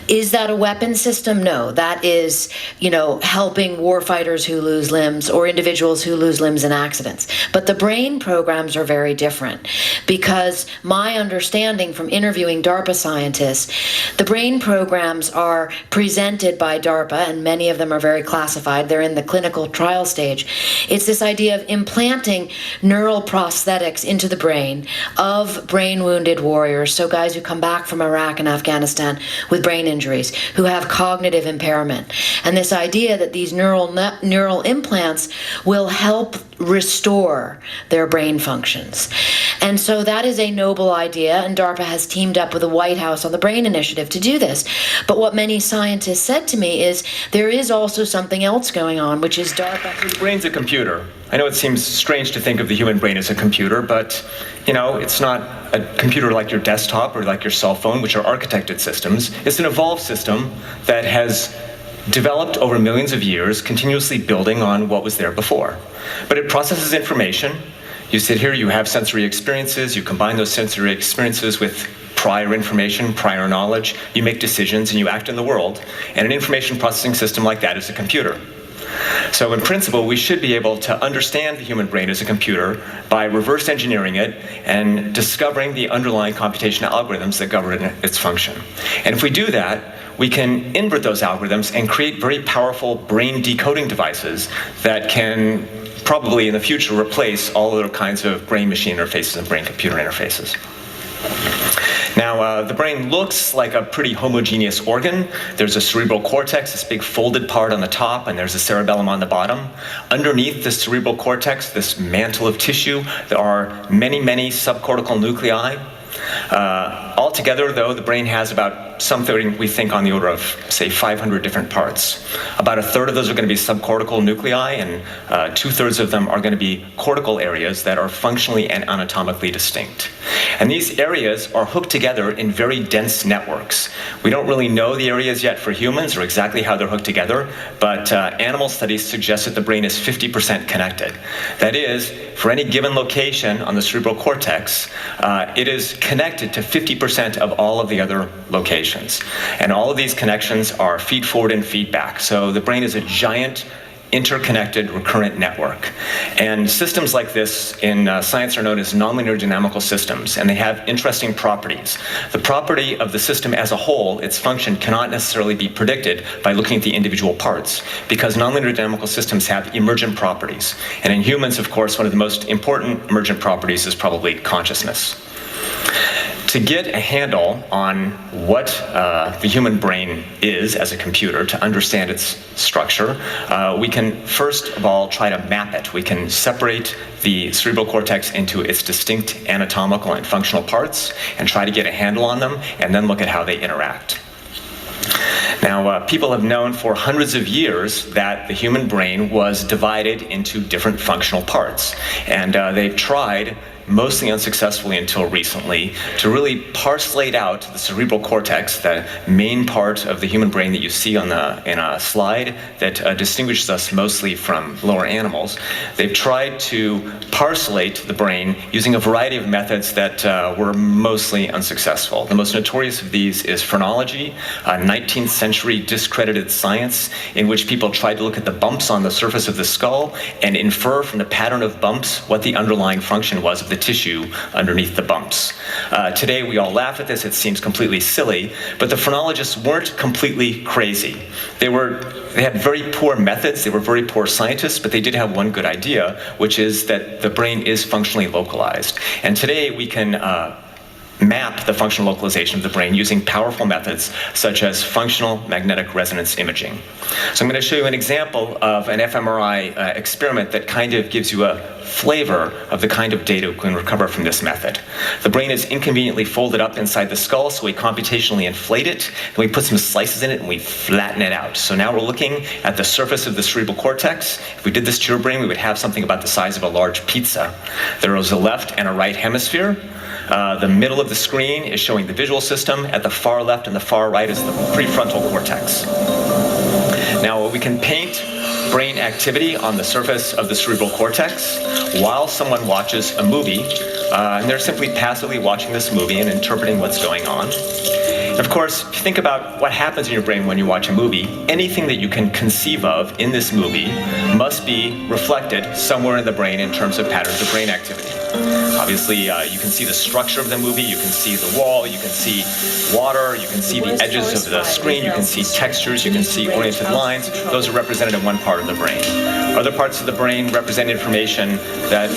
Is that a weapon system? No. That is, helping warfighters who lose limbs or individuals who lose limbs in accidents. But the brain programs are very different, because my understanding from interviewing DARPA scientists, the brain programs are presented by DARPA, and many of them are very classified. They're in the clinical trial stage. It's this idea of implanting neural prosthetics into the brain of brain-wounded warriors, so guys who come back from Iraq and Afghanistan with brain injuries, who have cognitive impairment. And this idea that these neural implants will help restore their brain functions. And so that is a noble idea, and DARPA has teamed up with the White House on the Brain Initiative to do this. But what many scientists said to me is there is also something else going on, which is DARPA. The brain's a computer. I know it seems strange to think of the human brain as a computer, but it's not a computer like your desktop or like your cell phone, which are architected systems. It's an evolved system that has developed over millions of years, continuously building on what was there before. But it processes information. You sit here, you have sensory experiences, you combine those sensory experiences with prior information, prior knowledge, you make decisions and you act in the world. And an information processing system like that is a computer. So in principle, we should be able to understand the human brain as a computer by reverse engineering it and discovering the underlying computational algorithms that govern its function. And if we do that, we can invert those algorithms and create very powerful brain decoding devices that can probably in the future replace all other kinds of brain-machine interfaces and brain-computer interfaces. Now, the brain looks like a pretty homogeneous organ. There's a cerebral cortex, this big folded part on the top, and there's a cerebellum on the bottom. Underneath the cerebral cortex, this mantle of tissue, there are many, many subcortical nuclei. Altogether, though, the brain has about something we think on the order of, say, 500 different parts. About a third of those are going to be subcortical nuclei, and 2/3 of them are going to be cortical areas that are functionally and anatomically distinct. And these areas are hooked together in very dense networks. We don't really know the areas yet for humans or exactly how they're hooked together, but animal studies suggest that the brain is 50% connected. That is, for any given location on the cerebral cortex, it is connected to 50% of all of the other locations. And all of these connections are feed forward and feedback. So the brain is a giant interconnected recurrent network. And systems like this in science are known as nonlinear dynamical systems, and they have interesting properties. The property of the system as a whole, its function, cannot necessarily be predicted by looking at the individual parts, because nonlinear dynamical systems have emergent properties. And in humans, of course, one of the most important emergent properties is probably consciousness. To get a handle on what the human brain is as a computer, to understand its structure, we can first of all try to map it. We can separate the cerebral cortex into its distinct anatomical and functional parts and try to get a handle on them, and then look at how they interact. Now, people have known for hundreds of years that the human brain was divided into different functional parts, and they've tried, mostly unsuccessfully until recently, to really parcelate out the cerebral cortex, the main part of the human brain that you see on in a slide that distinguishes us mostly from lower animals. They've tried to parcelate the brain using a variety of methods that were mostly unsuccessful. The most notorious of these is phrenology, a 19th century discredited science in which people tried to look at the bumps on the surface of the skull and infer from the pattern of bumps what the underlying function was of the tissue underneath the bumps. Today we all laugh at this, it seems completely silly, but the phrenologists weren't completely crazy. They had very poor methods, they were very poor scientists, but they did have one good idea, which is that the brain is functionally localized. And today we can map the functional localization of the brain using powerful methods such as functional magnetic resonance imaging. So I'm going to show you an example of an fMRI experiment that kind of gives you a flavor of the kind of data we can recover from this method. The brain is inconveniently folded up inside the skull, so we computationally inflate it, and we put some slices in it and we flatten it out. So now we're looking at the surface of the cerebral cortex. If we did this to your brain, we would have something about the size of a large pizza. There is a left and a right hemisphere. The middle of the screen is showing the visual system. At the far left and the far right is the prefrontal cortex. Now, we can paint brain activity on the surface of the cerebral cortex while someone watches a movie, and they're simply passively watching this movie and interpreting what's going on. And of course, if you think about what happens in your brain when you watch a movie, anything that you can conceive of in this movie must be reflected somewhere in the brain in terms of patterns of brain activity. Obviously, you can see the structure of the movie, you can see the wall, you can see water, you can see the edges of the screen, you can see textures, you can see oriented lines. Those are represented in one part of the brain. Other parts of the brain represent information that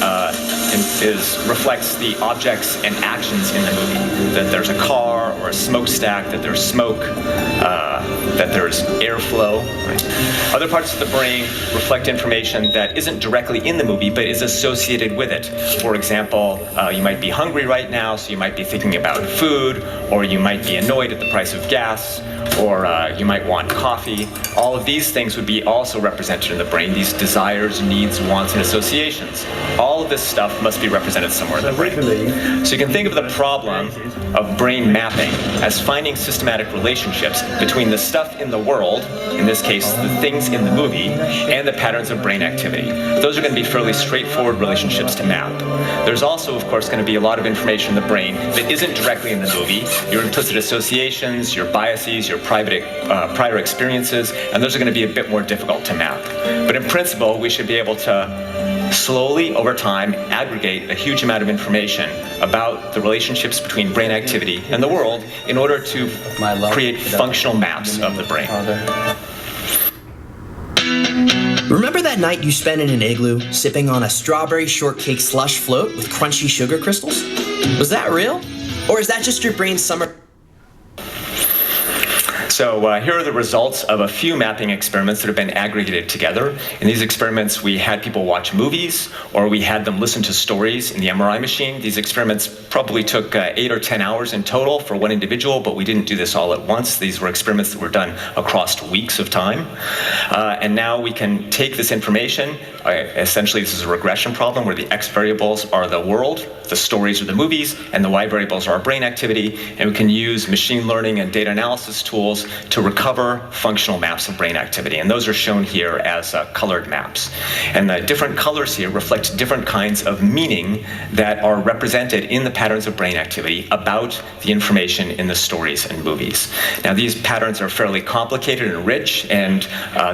reflects the objects and actions in the movie. That there's a car or a smokestack, that there's smoke, that there's airflow. Right? Other parts of the brain reflect information that isn't directly in the movie, but is associated with it. For example, you might be hungry right now, so you might be thinking about food, or you might be annoyed at the price of gas, or you might want coffee. All of these things would be also represented in the brain, these desires, needs, wants, and associations. All of this stuff must be represented somewhere in the brain. So you can think of the problem of brain mapping as finding systematic relationships between the stuff in the world, in this case the things in the movie, and the patterns of brain activity. Those are going to be fairly straightforward relationships to map. There's also, of course, going to be a lot of information in the brain that isn't directly in the movie, your implicit associations, your biases, your prior experiences, and those are going to be a bit more difficult to map. But in principle, we should be able to slowly, over time, aggregate a huge amount of information about the relationships between brain activity and the world in order to create functional maps of the brain. Remember that night you spent in an igloo, sipping on a strawberry shortcake slush float with crunchy sugar crystals? Was that real? Or is that just your brain's summer? So here are the results of a few mapping experiments that have been aggregated together. In these experiments, we had people watch movies, or we had them listen to stories in the MRI machine. These experiments probably took 8 or 10 hours in total for one individual, but we didn't do this all at once. These were experiments that were done across weeks of time. And now we can take this information. Essentially, this is a regression problem where the X variables are the world, the stories are the movies, and the Y variables are our brain activity. And we can use machine learning and data analysis tools to recover functional maps of brain activity. And those are shown here as colored maps. And the different colors here reflect different kinds of meaning that are represented in the patterns of brain activity about the information in the stories and movies. Now, these patterns are fairly complicated and rich, and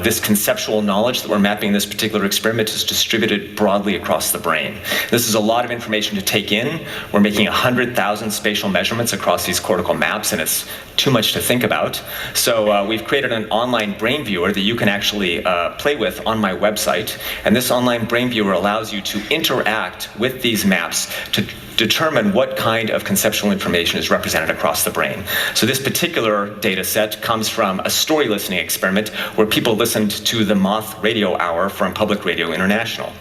this conceptual knowledge that we're mapping in this particular experiment is distributed broadly across the brain. This is a lot of information to take in. We're making 100,000 spatial measurements across these cortical maps, and it's too much to think about. So we've created an online brain viewer that you can actually play with on my website. And this online brain viewer allows you to interact with these maps to determine what kind of conceptual information is represented across the brain. So this particular data set comes from a story listening experiment where people listened to the Moth Radio Hour from Public Radio International.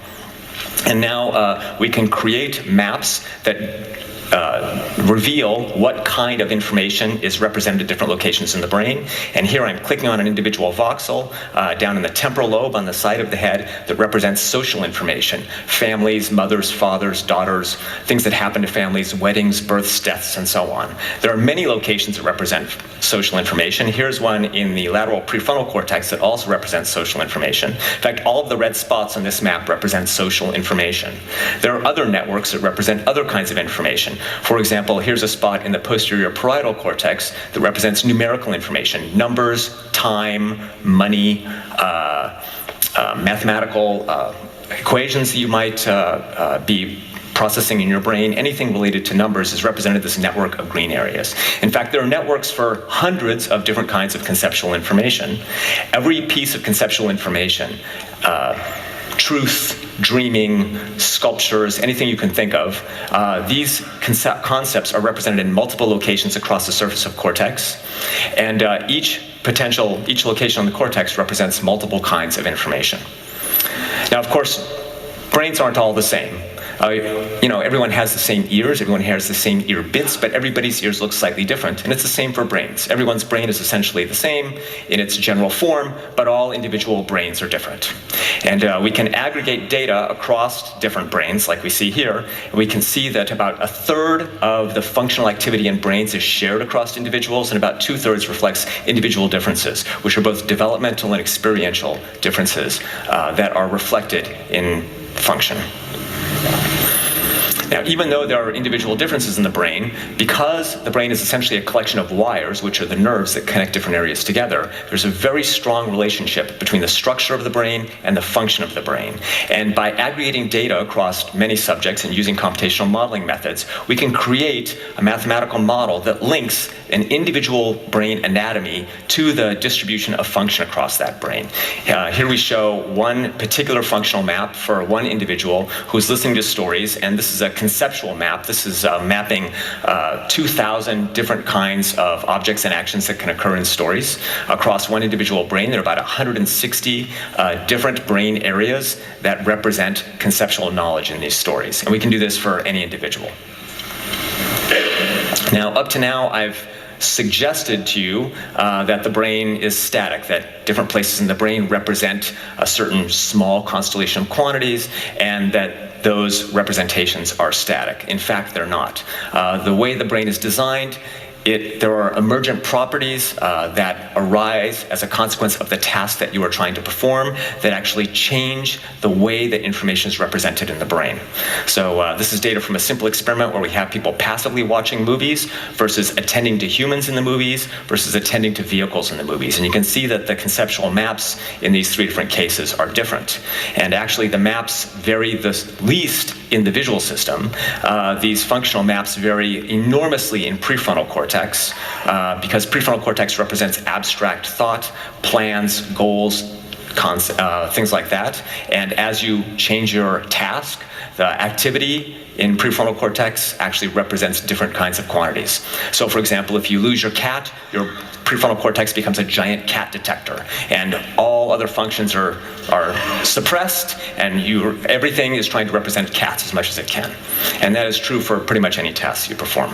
And now we can create maps that reveal what kind of information is represented at different locations in the brain. And here I'm clicking on an individual voxel down in the temporal lobe on the side of the head that represents social information: families, mothers, fathers, daughters, things that happen to families, weddings, births, deaths, and so on. There are many locations that represent social information. Here's one in the lateral prefrontal cortex that also represents social information. In fact, all of the red spots on this map represent social information. There are other networks that represent other kinds of information. For example, here's a spot in the posterior parietal cortex that represents numerical information: numbers, time, money, mathematical equations that you might be processing in your brain. Anything related to numbers is represented as a network of green areas. In fact, there are networks for hundreds of different kinds of conceptual information. Every piece of conceptual information, truth, dreaming, sculptures, anything you can think of, these concepts are represented in multiple locations across the surface of cortex. And each location on the cortex represents multiple kinds of information. Now, of course, brains aren't all the same. Everyone has the same ears, everyone has the same ear bits, but everybody's ears look slightly different. And it's the same for brains. Everyone's brain is essentially the same in its general form, but all individual brains are different. And we can aggregate data across different brains, like we see here. And we can see that about 1/3 of the functional activity in brains is shared across individuals, and about 2/3 reflects individual differences, which are both developmental and experiential differences that are reflected in function. Now, even though there are individual differences in the brain, because the brain is essentially a collection of wires, which are the nerves that connect different areas together, there's a very strong relationship between the structure of the brain and the function of the brain. And by aggregating data across many subjects and using computational modeling methods, we can create a mathematical model that links an individual brain anatomy to the distribution of function across that brain. Here we show one particular functional map for one individual who's listening to stories, and this is a conceptual map. This is mapping 2,000 different kinds of objects and actions that can occur in stories across one individual brain. There are about 160 different brain areas that represent conceptual knowledge in these stories. And we can do this for any individual. Now, up to now, I've suggested to you that the brain is static, that different places in the brain represent a certain small constellation of quantities, and that those representations are static. In fact, they're not. The way the brain is designed, there are emergent properties that arise as a consequence of the task that you are trying to perform that actually change the way that information is represented in the brain. So this is data from a simple experiment where we have people passively watching movies versus attending to humans in the movies versus attending to vehicles in the movies. And you can see that the conceptual maps in these 3 different cases are different. And actually the maps vary the least in the visual system. These functional maps vary enormously in prefrontal cortex. Because prefrontal cortex represents abstract thought, plans, goals, things like that. And as you change your task, the activity in prefrontal cortex actually represents different kinds of quantities. So for example, if you lose your cat, your prefrontal cortex becomes a giant cat detector, and all other functions are suppressed, and everything is trying to represent cats as much as it can. And that is true for pretty much any task you perform.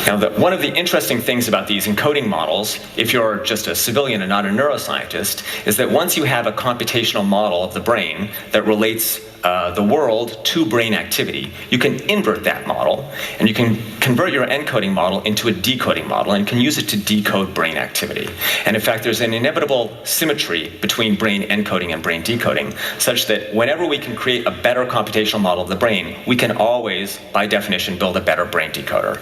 Now, one of the interesting things about these encoding models, if you're just a civilian and not a neuroscientist, is that once you have a computational model of the brain that relates the world to brain activity, you can invert that model, and you can convert your encoding model into a decoding model, and you can use it to decode brain activity. And in fact, there's an inevitable symmetry between brain encoding and brain decoding, such that whenever we can create a better computational model of the brain, we can always, by definition, build a better brain decoder.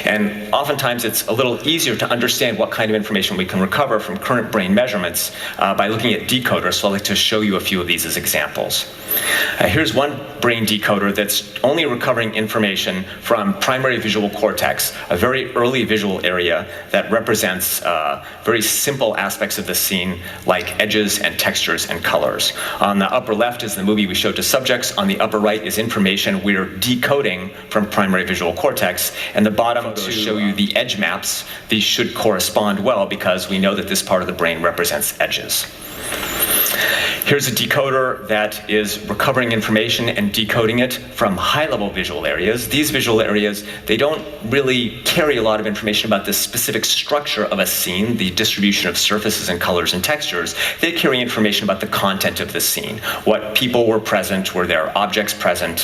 And oftentimes it's a little easier to understand what kind of information we can recover from current brain measurements by looking at decoders, so I'd like to show you a few of these as examples. Here's one brain decoder that's only recovering information from primary visual cortex, a very early visual area that represents very simple aspects of the scene, like edges and textures and colors. On the upper left is the movie we showed to subjects. On the upper right is information we're decoding from primary visual cortex. And the bottom to show you the edge maps. These should correspond well because we know that this part of the brain represents edges. Here's a decoder that is recovering information and decoding it from high-level visual areas. These visual areas, they don't really carry a lot of information about the specific structure of a scene, the distribution of surfaces and colors and textures. They carry information about the content of the scene, what people were present, were there objects present,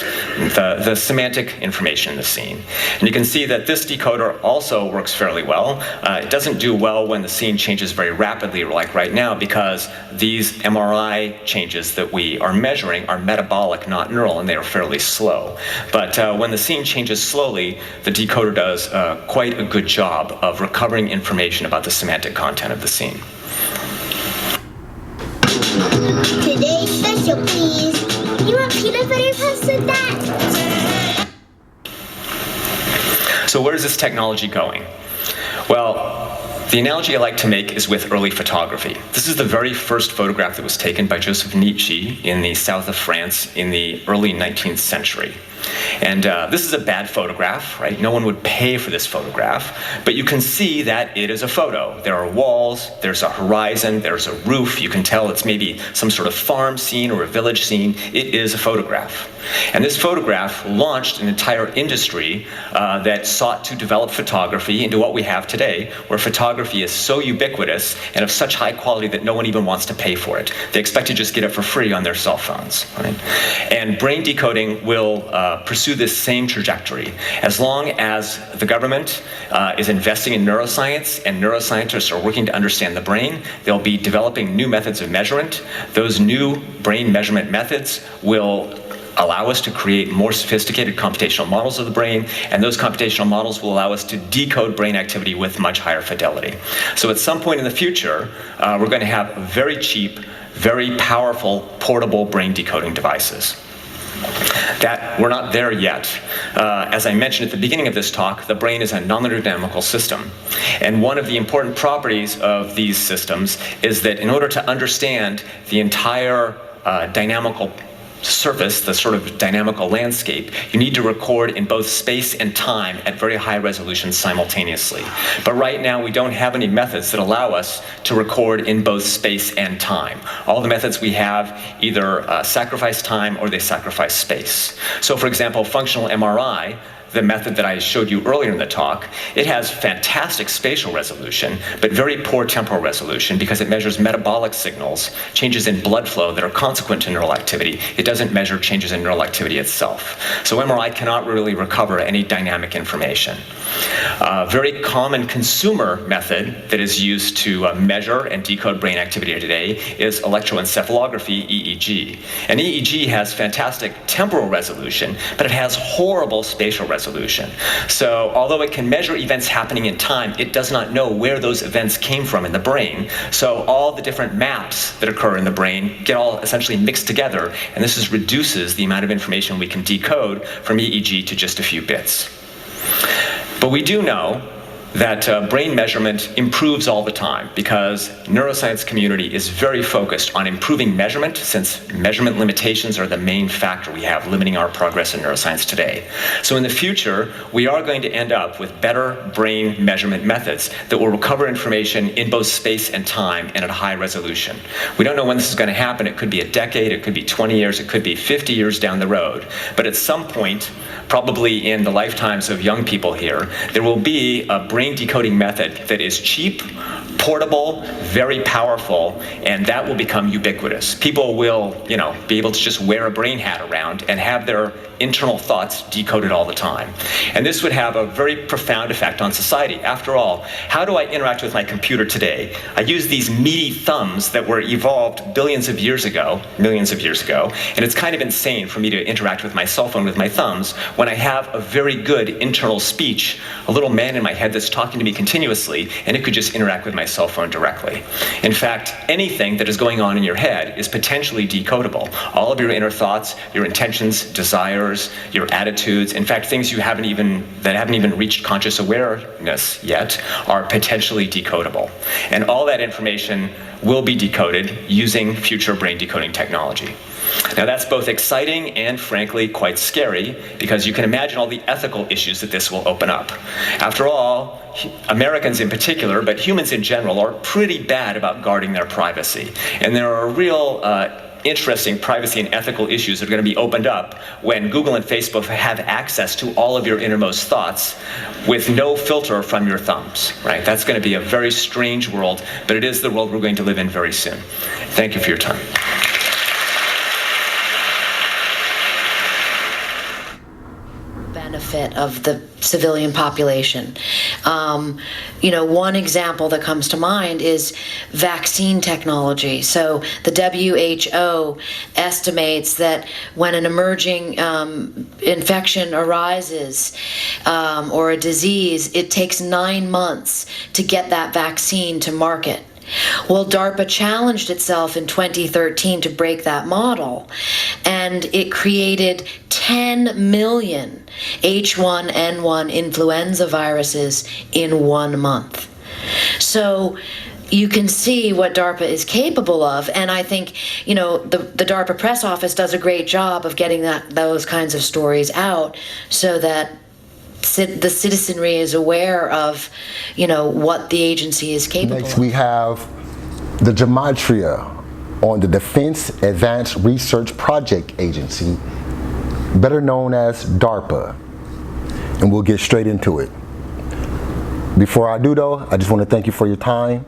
the semantic information in the scene. And you can see that this decoder also works fairly well. It doesn't do well when the scene changes very rapidly, like right now, because these MRI changes that we are measuring are metabolic, not neural, and they are fairly slow. But when the scene changes slowly, the decoder does quite a good job of recovering information about the semantic content of the scene. Today's special, please. You want peanut butter puffs with that? So where is this technology going? Well, the analogy I like to make is with early photography. This is the very first photograph that was taken by Joseph Nietzsche in the south of France in the early 19th century. And this is a bad photograph, right? No one would pay for this photograph, but you can see that it is a photo. There are walls, there's a horizon, there's a roof. You can tell it's maybe some sort of farm scene or a village scene. It is a photograph. And this photograph launched an entire industry that sought to develop photography into what we have today, where photography is so ubiquitous and of such high quality that no one even wants to pay for it. They expect to just get it for free on their cell phones, right? And brain decoding will pursue this same trajectory. As long as the government is investing in neuroscience and neuroscientists are working to understand the brain, they'll be developing new methods of measurement. Those new brain measurement methods will allow us to create more sophisticated computational models of the brain, and those computational models will allow us to decode brain activity with much higher fidelity. So at some point in the future, we're going to have very cheap, very powerful, portable brain decoding devices. That we're not there yet. As I mentioned at the beginning of this talk, the brain is a nonlinear dynamical system. And one of the important properties of these systems is that in order to understand the entire dynamical surface, the sort of dynamical landscape, you need to record in both space and time at very high resolution simultaneously. But right now we don't have any methods that allow us to record in both space and time. All the methods we have either sacrifice time or they sacrifice space. So for example, functional MRI, the method that I showed you earlier in the talk, it has fantastic spatial resolution, but very poor temporal resolution because it measures metabolic signals, changes in blood flow that are consequent to neural activity. It doesn't measure changes in neural activity itself. So MRI cannot really recover any dynamic information. A very common consumer method that is used to measure and decode brain activity today is electroencephalography, EEG. And EEG has fantastic temporal resolution, but it has horrible spatial resolution. So although it can measure events happening in time, it does not know where those events came from in the brain. So all the different maps that occur in the brain get all essentially mixed together, and this reduces the amount of information we can decode from EEG to just a few bits. But we do know that brain measurement improves all the time because neuroscience community is very focused on improving measurement, since measurement limitations are the main factor we have limiting our progress in neuroscience today. So in the future, we are going to end up with better brain measurement methods that will recover information in both space and time and at a high resolution. We don't know when this is going to happen. It could be a decade, it could be 20 years, it could be 50 years down the road. But at some point, probably in the lifetimes of young people here, there will be a brain decoding method that is cheap, portable, very powerful, and that will become ubiquitous. People will, be able to just wear a brain hat around and have their internal thoughts decoded all the time. And this would have a very profound effect on society. After all, how do I interact with my computer today? I use these meaty thumbs that were evolved millions of years ago, and it's kind of insane for me to interact with my cell phone with my thumbs when I have a very good internal speech, a little man in my head that's talking to me continuously, and it could just interact with my cell phone directly. In fact, anything that is going on in your head is potentially decodable. All of your inner thoughts, your intentions, desires, your attitudes, in fact, things that haven't even reached conscious awareness yet, are potentially decodable. And all that information will be decoded using future brain decoding technology. Now that's both exciting and frankly quite scary, because you can imagine all the ethical issues that this will open up. After all, Americans in particular, but humans in general, are pretty bad about guarding their privacy. And there are real interesting privacy and ethical issues that are going to be opened up when Google and Facebook have access to all of your innermost thoughts with no filter from your thumbs, right? That's going to be a very strange world, but it is the world we're going to live in very soon. Thank you for your time. Benefit of the civilian population. One example that comes to mind is vaccine technology. So the WHO estimates that when an emerging infection arises or a disease, it takes 9 months to get that vaccine to market. Well, DARPA challenged itself in 2013 to break that model, and it created 10 million H1N1 influenza viruses in 1 month. So you can see what DARPA is capable of, and I think, the DARPA press office does a great job of getting those kinds of stories out so that the citizenry is aware of, what the agency is capable Next, of. we have the gematria on the Defense Advanced Research Project Agency, better known as DARPA, and we'll get straight into it. Before I do though, I just want to thank you for your time.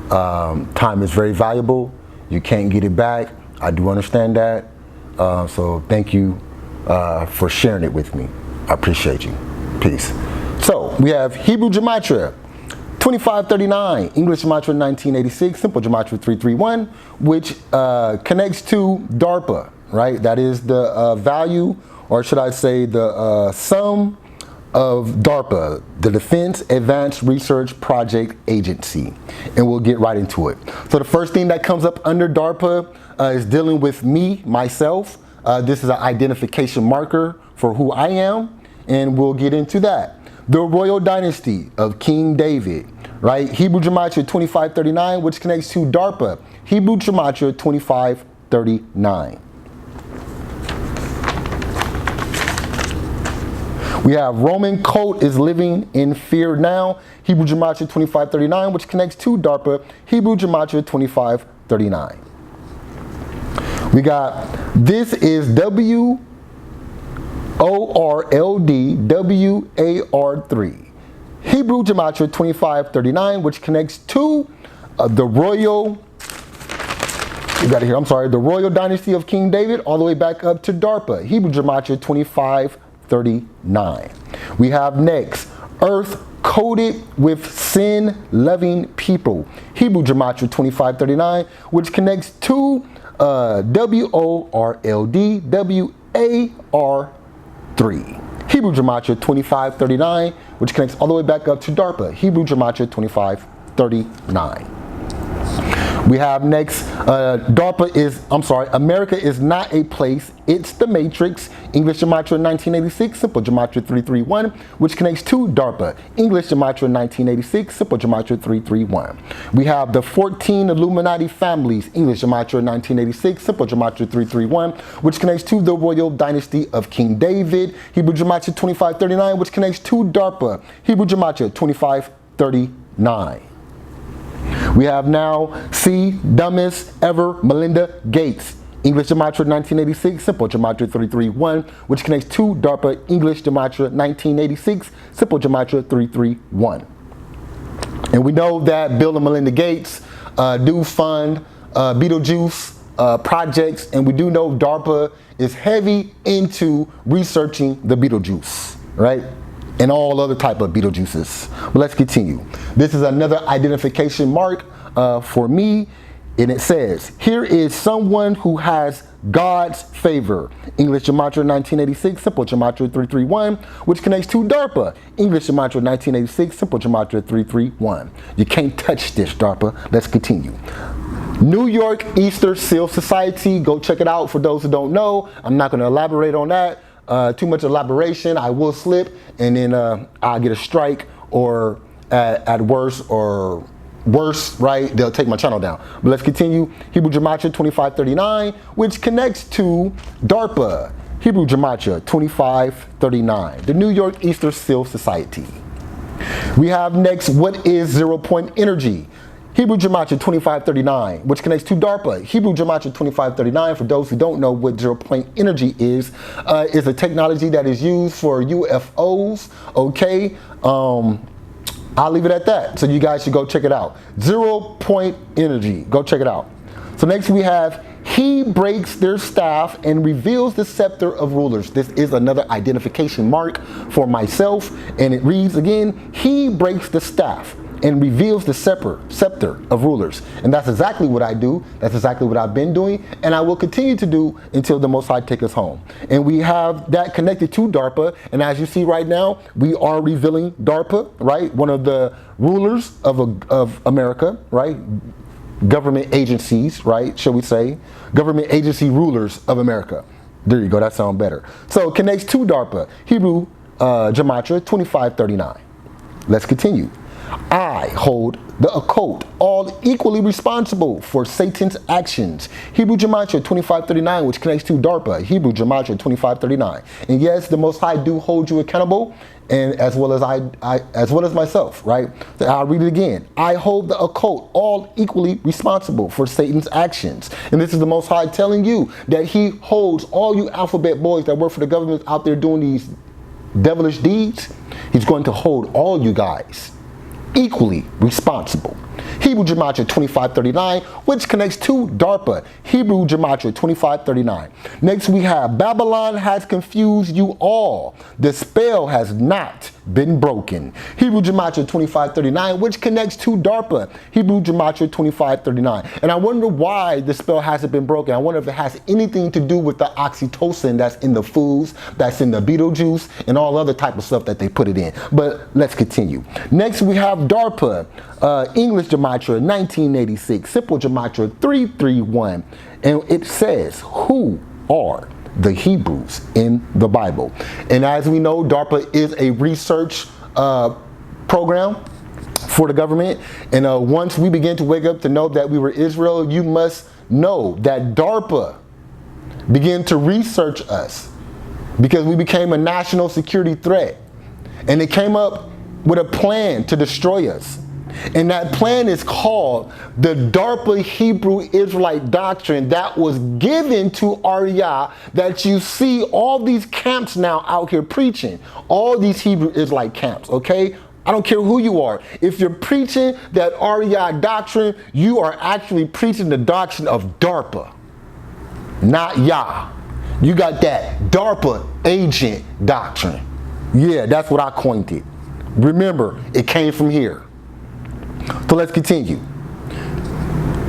Time is very valuable. You can't get it back. I do understand that. So thank you for sharing it with me. I appreciate you. Peace. So we have Hebrew Gematria 2539, English Gematria 1986, Simple Gematria 331, which connects to DARPA, right? That is the value, or should I say the sum of DARPA, the Defense Advanced Research Project Agency. And we'll get right into it. So the first thing that comes up under DARPA is dealing with myself. This is an identification marker for who I am, and we'll get into that. The royal dynasty of King David, right? Hebrew Gematria 2539, which connects to DARPA, Hebrew Gematria 2539. We have Roman cult is living in fear now, Hebrew Gematria 2539, which connects to DARPA, Hebrew Gematria 2539. We got, this is WORLDWAR3, Hebrew Gematria 2539, which connects to the royal, the royal dynasty of King David, all the way back up to DARPA, Hebrew Gematria 2539. We have next, earth coated with sin-loving people, Hebrew Gematria 2539, which connects to WORLDWAR3, Hebrew Gematria 2539, which connects all the way back up to DARPA, Hebrew Gematria 2539. We have next, America is not a place, it's the matrix. English Gematria 1986, Simple Gematria 331, which connects to DARPA. English Gematria 1986, Simple Gematria 331. We have the 14 Illuminati families. English Gematria 1986, Simple Gematria 331, which connects to the royal dynasty of King David. Hebrew Gematria 2539, which connects to DARPA. Hebrew Gematria 2539. We have now C, dumbest ever, Melinda Gates. English Gematria 1986, Simple Gematria 331, which connects to DARPA. English Gematria 1986, Simple Gematria 331. And we know that Bill and Melinda Gates do fund Beetlejuice projects, and we do know DARPA is heavy into researching the Beetlejuice, right? And all other type of Beetlejuices. But let's continue. This is another identification mark for me, and it says, here is someone who has God's favor. English Gematria 1986, Simple Gematria 331, which connects to DARPA. English Gematria 1986, Simple Gematria 331. You can't touch this, DARPA. Let's continue. New York Easter Seal Society. Go check it out for those who don't know. I'm not going to elaborate on that. Too much elaboration, I will slip, and then I'll get a strike, or at worst, right, they'll take my channel down. But let's continue. Hebrew Gematria 2539, which connects to DARPA. Hebrew Gematria 2539, the New York Easter Seal Society. We have next, what is 0 point energy? Hebrew Gematria 2539, which connects to DARPA. Hebrew Gematria 2539, for those who don't know what 0 point energy is a technology that is used for UFOs, okay? I'll leave it at that, so you guys should go check it out. 0 point energy, go check it out. So next we have, he breaks their staff and reveals the scepter of rulers. This is another identification mark for myself, and it reads again, he breaks the staff and reveals the scepter of rulers. And that's exactly what I do. That's exactly what I've been doing, and I will continue to do until the Most High take us home. And we have that connected to DARPA, and as you see right now, we are revealing DARPA, right? One of the rulers of America, right? Government agencies, right? Shall we say? Government agency rulers of America. There you go, that sounds better. So it connects to DARPA. Hebrew Gematria 2539. Let's continue. I hold the occult, all equally responsible for Satan's actions. Hebrew Gematria 2539, which connects to DARPA. Hebrew Gematria 2539. And yes, the Most High do hold you accountable, and as well as as well as myself, right? So I'll read it again. I hold the occult, all equally responsible for Satan's actions. And this is the Most High telling you that he holds all you alphabet boys that work for the government out there doing these devilish deeds. He's going to hold all you guys equally responsible. Hebrew Gematria 2539, which connects to DARPA. Hebrew Gematria 2539. Next we have, Babylon has confused you all. The spell has not been broken. Hebrew Gematria 2539, which connects to DARPA. Hebrew Gematria 2539. And I wonder why the spell hasn't been broken. I wonder if it has anything to do with the oxytocin that's in the foods, that's in the Beetlejuice, and all other type of stuff that they put it in. But let's continue. Next we have DARPA. English Gematria 1986, Simple Gematria 331, and it says, who are the Hebrews in the Bible? And as we know, DARPA is a research program for the government, and once we begin to wake up to know that we were Israel, you must know that DARPA began to research us because we became a national security threat, and they came up with a plan to destroy us. And that plan is called the DARPA Hebrew Israelite Doctrine that was given to Arya, that you see all these camps now out here preaching. All these Hebrew Israelite camps, okay? I don't care who you are. If you're preaching that Arya doctrine, you are actually preaching the doctrine of DARPA, not Yah. You got that DARPA agent doctrine. Yeah, that's what I coined it. Remember, it came from here. So let's continue.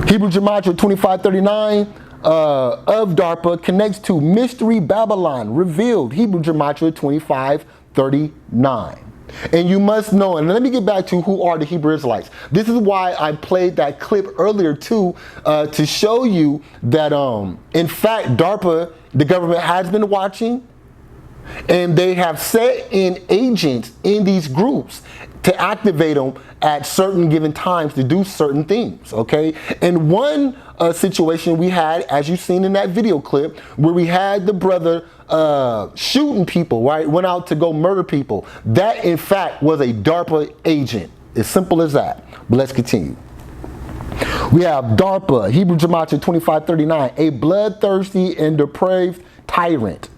Hebrew Gematria 2539 of DARPA connects to Mystery Babylon revealed. Hebrew Gematria 2539. And you must know, and let me get back to who are the Hebrew Israelites. This is why I played that clip earlier too, to show you that in fact DARPA, the government has been watching, and they have set in agents in these groups to activate them at certain given times to do certain things, okay? And one situation we had, as you've seen in that video clip, where we had the brother shooting people, right? Went out to go murder people. That, in fact, was a DARPA agent. As simple as that. But let's continue. We have DARPA, Hebrew Gematria 2539, a bloodthirsty and depraved tyrant.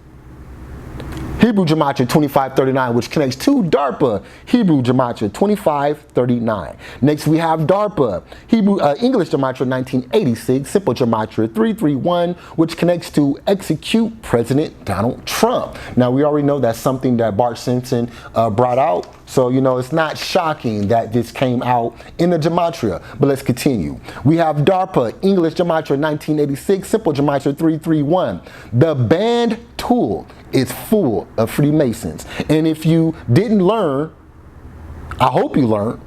Hebrew Gematria 2539, which connects to DARPA, Hebrew Gematria 2539. Next we have DARPA, English Gematria 1986, simple Gematria 331, which connects to execute President Donald Trump. Now we already know that's something that Bart Simpson brought out. So, you know, it's not shocking that this came out in the Gematria, but let's continue. We have DARPA, English Gematria 1986, simple Gematria 331. The band tool is full of Freemasons. And if you didn't learn, I hope you learned,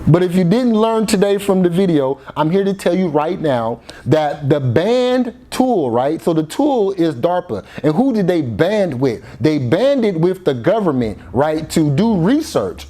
but if you didn't learn today from the video, I'm here to tell you right now that the band tool, right? So the tool is DARPA. And who did they band with? They banded with the government, right, to do research.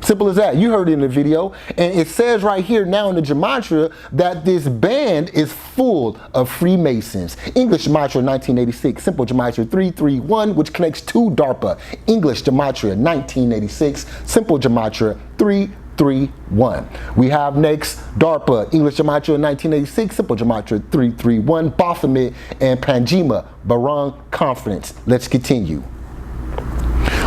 Simple as that. You heard it in the video. And it says right here now in the Gematria that this band is full of Freemasons. English Gematria 1986, simple Gematria 331, which connects to DARPA. English Gematria 1986, simple Gematria 331. We have next DARPA, English Gematria 1986, simple Gematria 331, Baphomet and Panjima Barang Conference. Let's continue.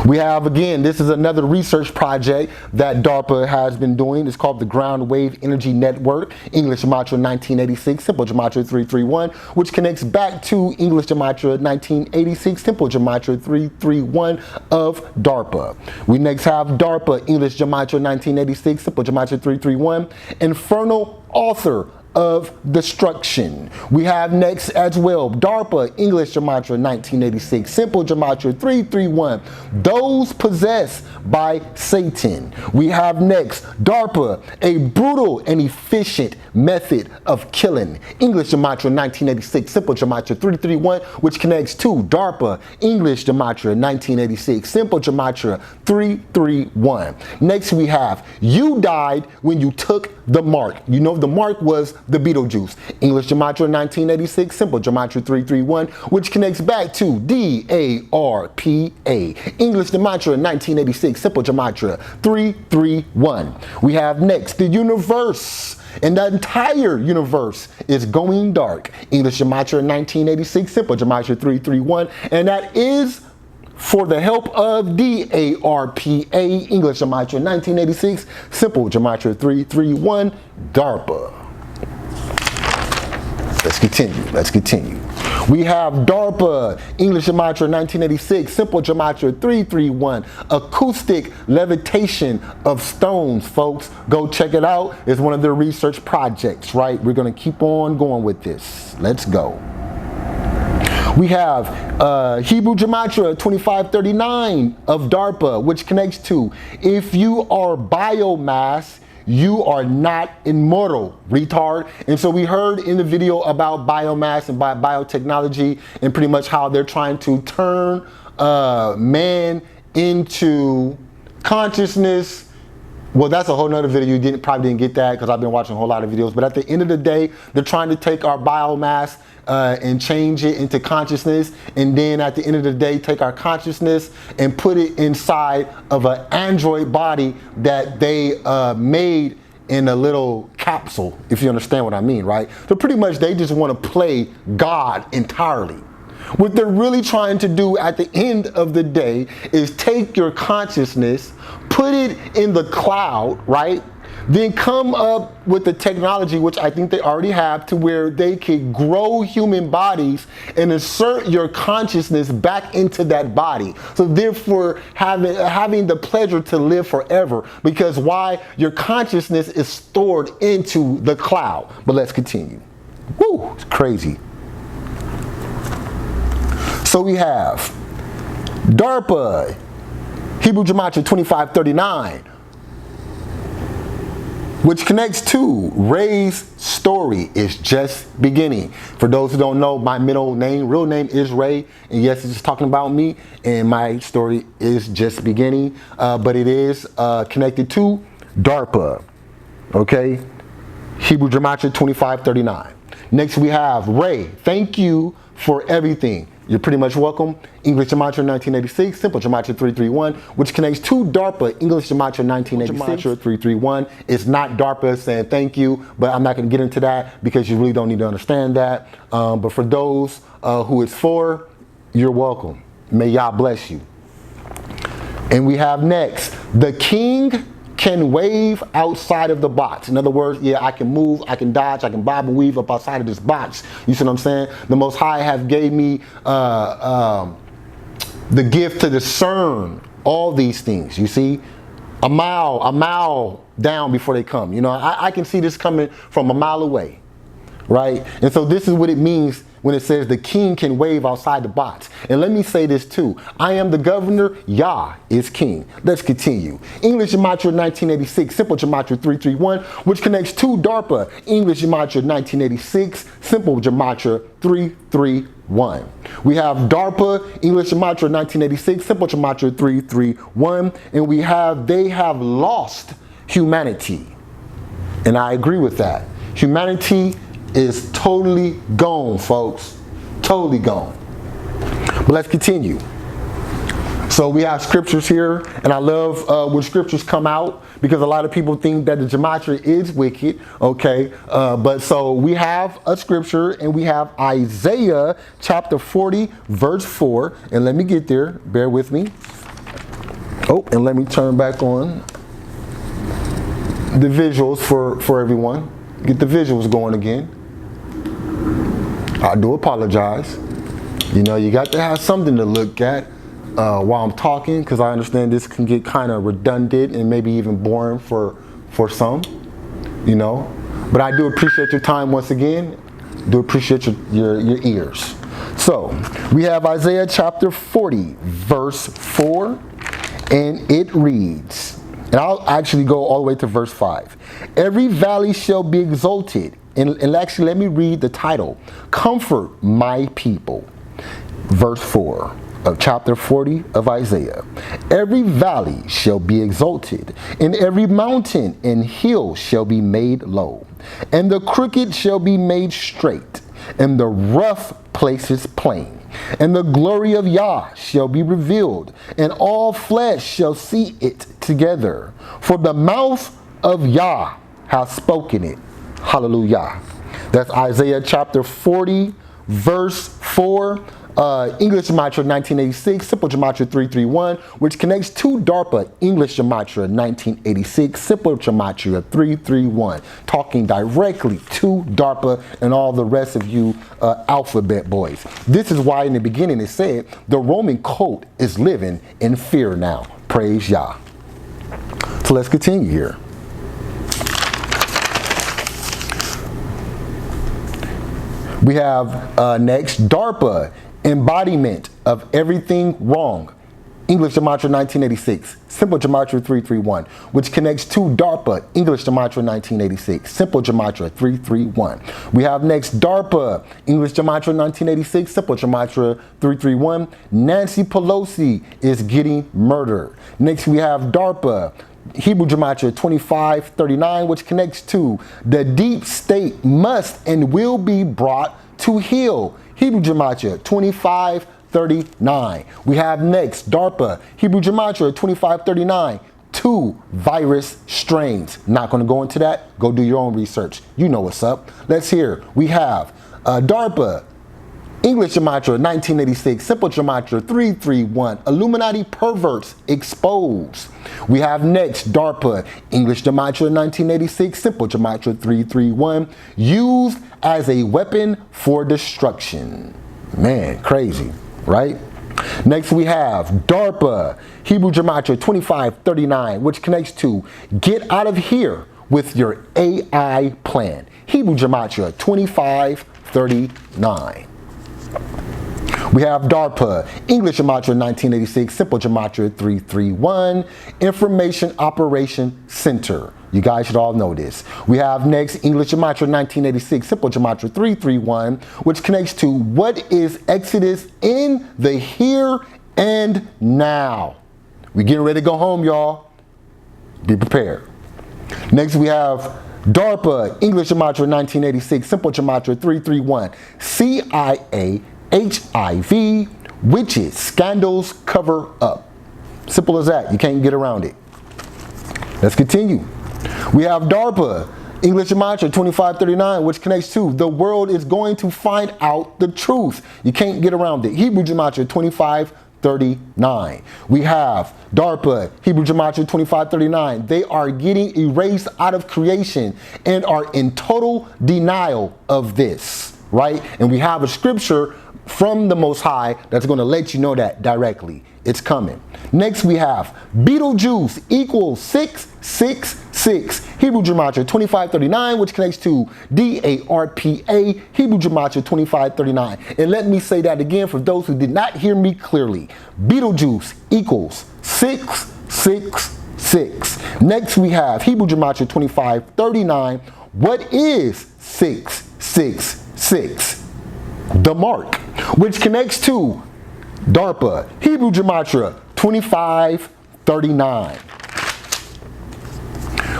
We have, again, this is another research project that DARPA has been doing. It's called the Ground Wave Energy Network, English Gematria 1986, simple Gematria 331, which connects back to English Gematria 1986, simple Gematria 331 of DARPA. We next have DARPA, English Gematria 1986, simple Gematria 331, Infernal Author of Destruction. We have next as well DARPA, English Gematria 1986, simple Gematria 331, those possessed by Satan. We have next DARPA, a brutal and efficient method of killing. English Gematria 1986, simple Gematria 331, which connects to DARPA, English Gematria 1986, simple Gematria 331. Next we have You Died When You Took the Mark. You know the mark was the Beetlejuice. English Gematria 1986, simple Gematria 331, which connects back to DARPA. English Gematria 1986, simple Gematria 331. We have next the universe. And the entire universe is going dark. English Gematria 1986, simple Gematria 331, and that is for the help of DARPA, English Gematria 1986, simple Gematria 331, DARPA. Let's continue. We have DARPA, English Gematria 1986, simple Gematria 331, acoustic levitation of stones, folks. Go check it out. It's one of their research projects, right? We're going to keep on going with this. Let's go. We have Hebrew Gematria 2539 of DARPA, which connects to, if you are biomass, you are not immortal, retard. And so we heard in the video about biomass and biotechnology and pretty much how they're trying to turn man into consciousness. Well, that's a whole nother video. You probably didn't get that because I've been watching a whole lot of videos. But at the end of the day, they're trying to take our biomass and change it into consciousness. And then at the end of the day, take our consciousness and put it inside of an android body that they made in a little capsule, if you understand what I mean, right? So pretty much they just want to play God entirely. What they're really trying to do at the end of the day is take your consciousness, put it in the cloud, right? Then come up with the technology, which I think they already have, to where they can grow human bodies and insert your consciousness back into that body. So therefore having the pleasure to live forever, because why? Your consciousness is stored into the cloud. But let's continue. Woo, it's crazy. So we have DARPA, Hebrew Gematria 2539, which connects to Ray's story is just beginning. For those who don't know, my real name is Ray, and yes, it's just talking about me, and my story is just beginning, but it is connected to DARPA, okay? Hebrew Gematria 2539. Next we have Ray, thank you for everything. You're pretty much welcome. English Gematria 1986, Simple Gematria 331, which connects to DARPA, English Gematria 1986, 331. It's not DARPA saying thank you, but I'm not going to get into that because you really don't need to understand that. But for those who it's for, you're welcome. May Yah bless you. And we have next, the king can wave outside of the box. In other words, yeah, I can move, I can dodge, I can bob and weave up outside of this box. You see what I'm saying? The Most High have gave me the gift to discern all these things. You see, a mile down before they come. You know, I can see this coming from a mile away, right? And so this is what it means when it says the king can wave outside the box. And let me say this too. I am the governor, Yah is king. Let's continue. English Gematria 1986, Simple Gematria 331, which connects to DARPA, English Gematria 1986, Simple Gematria 331. We have DARPA, English Gematria 1986, Simple Gematria 331, and we have they have lost humanity. And I agree with that. Humanity is totally gone, folks. Totally gone. But let's continue. So we have scriptures here, and I love when scriptures come out because a lot of people think that the gematria is wicked, okay? But so we have a scripture, and we have Isaiah chapter 40, verse 4. And let me get there. Bear with me. Oh, and let me turn back on the visuals for everyone. Get the visuals going again. I do apologize. You know, you got to have something to look at while I'm talking, because I understand this can get kind of redundant and maybe even boring for some, you know. But I do appreciate your time once again. Do appreciate your ears. So we have Isaiah chapter 40, verse 4, and it reads, and I'll actually go all the way to verse 5. Every valley shall be exalted. And actually, let me read the title. Comfort my people. Verse 4 of chapter 40 of Isaiah. Every valley shall be exalted, and every mountain and hill shall be made low, and the crooked shall be made straight, and the rough places plain. And the glory of Yah shall be revealed, and all flesh shall see it together. For the mouth of Yah hath spoken it. Hallelujah. That's Isaiah chapter 40, verse 4. English Gematria 1986, Simple Gematria 331, which connects to DARPA, English Gematria 1986, Simple Gematria 331, talking directly to DARPA and all the rest of you alphabet boys. This is why in the beginning it said, the Roman coat is living in fear now. Praise Yah. So let's continue here. We have next, DARPA, embodiment of everything wrong. English Gematria 1986, Simple Gematria 331, which connects to DARPA, English Gematria 1986, Simple Gematria 331. We have next, DARPA, English Gematria 1986, Simple Gematria 331, Nancy Pelosi is getting murdered. Next we have DARPA, Hebrew Gematria 2539, which connects to the deep state must and will be brought to heel. Hebrew Gematria 2539. We have next DARPA, Hebrew Gematria 2539, 2 virus strains. Not going to go into that. Go do your own research. You know what's up. Let's hear. We have DARPA, English Gematria 1986, Simple Gematria 331, Illuminati perverts exposed. We have next DARPA, English Gematria 1986, Simple Gematria 331, used as a weapon for destruction. Man, crazy, right? Next we have DARPA, Hebrew Gematria 2539, which connects to get out of here with your AI plan. Hebrew Gematria 2539. We have DARPA, English Gematria 1986, Simple Gematria 331, Information Operation Center. You guys should all know this. We have next English Gematria 1986, Simple Gematria 331, which connects to what is Exodus in the here and now. We're getting ready to go home, y'all. Be prepared. Next we have DARPA, English Gematria 1986, Simple Gematria 331, CIA, HIV, witches, scandals, cover up. Simple as that. You can't get around it. Let's continue. We have DARPA, English Gematria 2539, which connects to the world is going to find out the truth. You can't get around it. Hebrew Gematria 2539. We have DARPA, Hebrew Gematria 2539. They are getting erased out of creation and are in total denial of this, right? And we have a scripture from the Most High that's going to let you know that directly. It's coming. Next we have Beetlejuice equals 666. Hebrew Gematria 2539, which connects to DARPA, Hebrew Gematria 2539. And let me say that again for those who did not hear me clearly. Beetlejuice equals 666. Next we have Hebrew Gematria 2539. What is 666? The mark, which connects to DARPA, Hebrew Gematria 2539.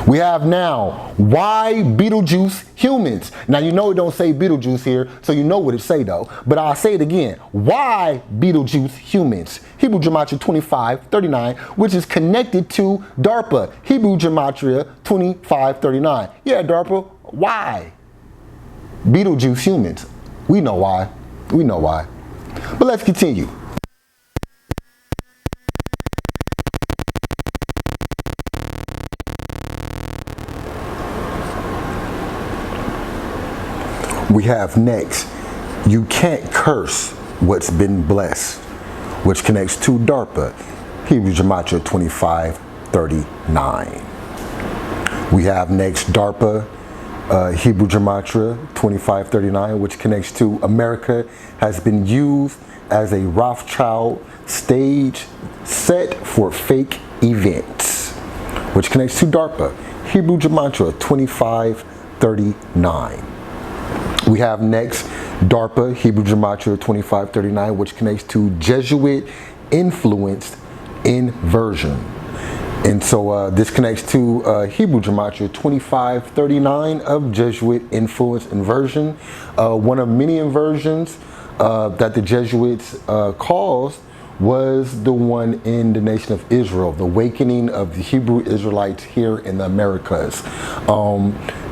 We have now, why Beetlejuice humans? Now you know it don't say Beetlejuice here, so you know what it say though. But I'll say it again. Why Beetlejuice humans? Hebrew Gematria 2539, which is connected to DARPA, Hebrew Gematria 2539. Yeah, DARPA, why Beetlejuice humans? We know why. We know why. But let's continue. We have next, you can't curse what's been blessed, which connects to DARPA, Hebrew Gematria 2539. We have next DARPA, Hebrew Gematria 2539, which connects to America has been used as a Rothschild stage set for fake events, which connects to DARPA, Hebrew Gematria 2539. We have next DARPA, Hebrew Gematria 2539, which connects to Jesuit influenced inversion. And so this connects to Hebrew Gematria 2539 of Jesuit influence inversion. One of many inversions that the Jesuits caused was the one in the nation of Israel, the awakening of the Hebrew Israelites here in the Americas.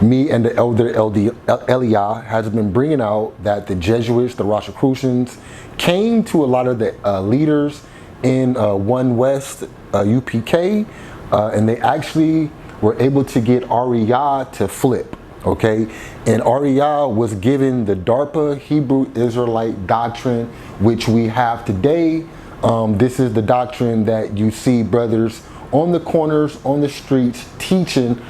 Me and the elder Eliah has been bringing out that the Jesuits, the Rosicrucians, came to a lot of the leaders in One West UPK, and they actually were able to get Ariah to flip, okay? And Ariah was given the DARPA Hebrew Israelite doctrine, which we have today. This is the doctrine that you see brothers on the corners, on the streets, teaching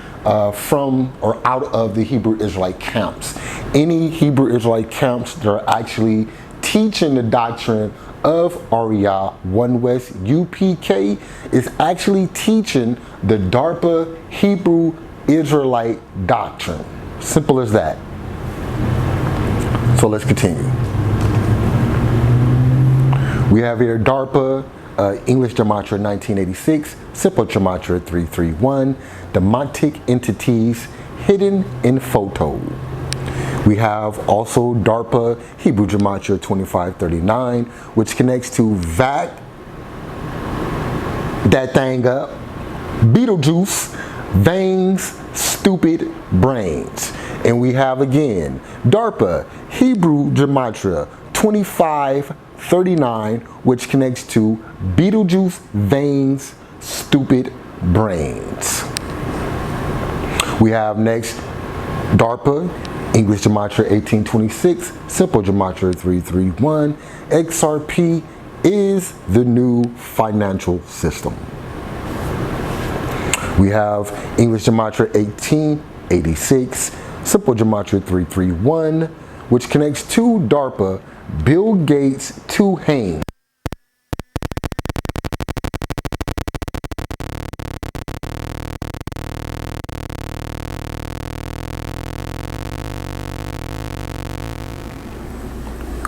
from or out of the Hebrew Israelite camps. Any Hebrew Israelite camps that are actually teaching the doctrine of Ariah, One West UPK, is actually teaching the DARPA Hebrew Israelite doctrine. Simple as that. So let's continue. We have here DARPA, English Gematria 1986, Simple Gematria 331, demotic entities hidden in photo. We have also DARPA, Hebrew Gematria 2539, which connects to VAC, that thing up, Beetlejuice, veins, stupid brains. And we have again, DARPA, Hebrew Gematria 2539, which connects to Beetlejuice, veins, stupid brains. We have next DARPA, English Gematria 1826, Simple Gematria 331. XRP is the new financial system. We have English Gematria 1886, Simple Gematria 331, which connects to DARPA, Bill Gates to Haynes.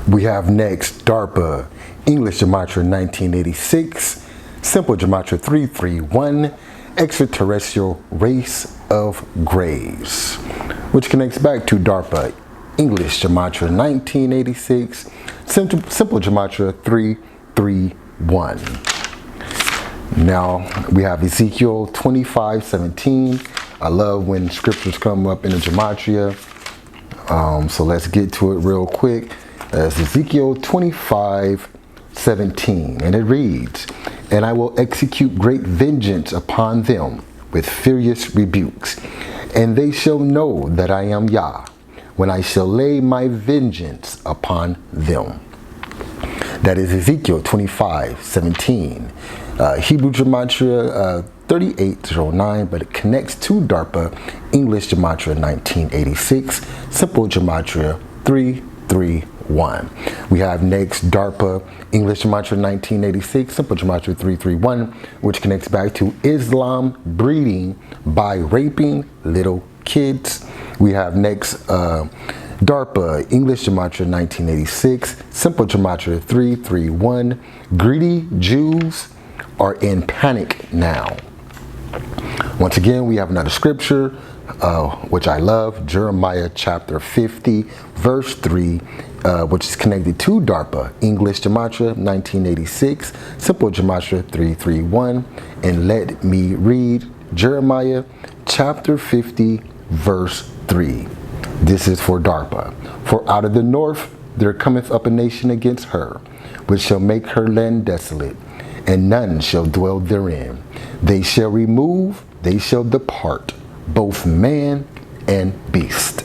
We have next DARPA, English Gematria 1986, Simple Gematria 331, Extraterrestrial Race of Greys, which connects back to DARPA, English Gematria 1986, Simple Gematria 331. Now we have Ezekiel 25:17. I love when scriptures come up in the Gematria. So let's get to it real quick. It's Ezekiel 25:17, and it reads, "And I will execute great vengeance upon them with furious rebukes, and they shall know that I am Yah, when I shall lay my vengeance upon them." That is Ezekiel 25:17. Hebrew Gematria 3809, but it connects to DARPA, English Gematria 1986, Simple Gematria 331. We have next DARPA, English Gematria 1986, Simple Gematria 331, which connects back to Islam breeding by raping little kids. We have next DARPA, English Gematria 1986, Simple Gematria 331, greedy Jews are in panic now. Once again, we have another scripture, which I love, Jeremiah chapter 50, verse 3, which is connected to DARPA, English Gematria 1986, Simple Gematria 331, and let me read Jeremiah chapter 50, verse 3. This is for DARPA. "For out of the north there cometh up a nation against her, which shall make her land desolate, and none shall dwell therein. They shall remove, they shall depart, both man and beast."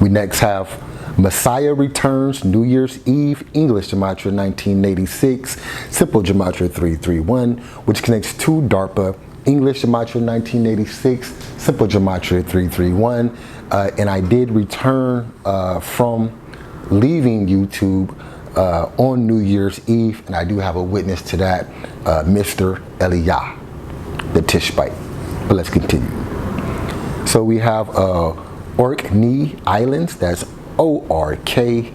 We next have Messiah Returns, New Year's Eve, English Gematria 1986, Simple Gematria 331, which connects to DARPA, English Gematria 1986, Simple Gematria 331. And I did return from leaving YouTube on New Year's Eve, and I do have a witness to that, Mr. Eliyah, the Tishbite. But let's continue. So we have Orkney Islands, that's Orkney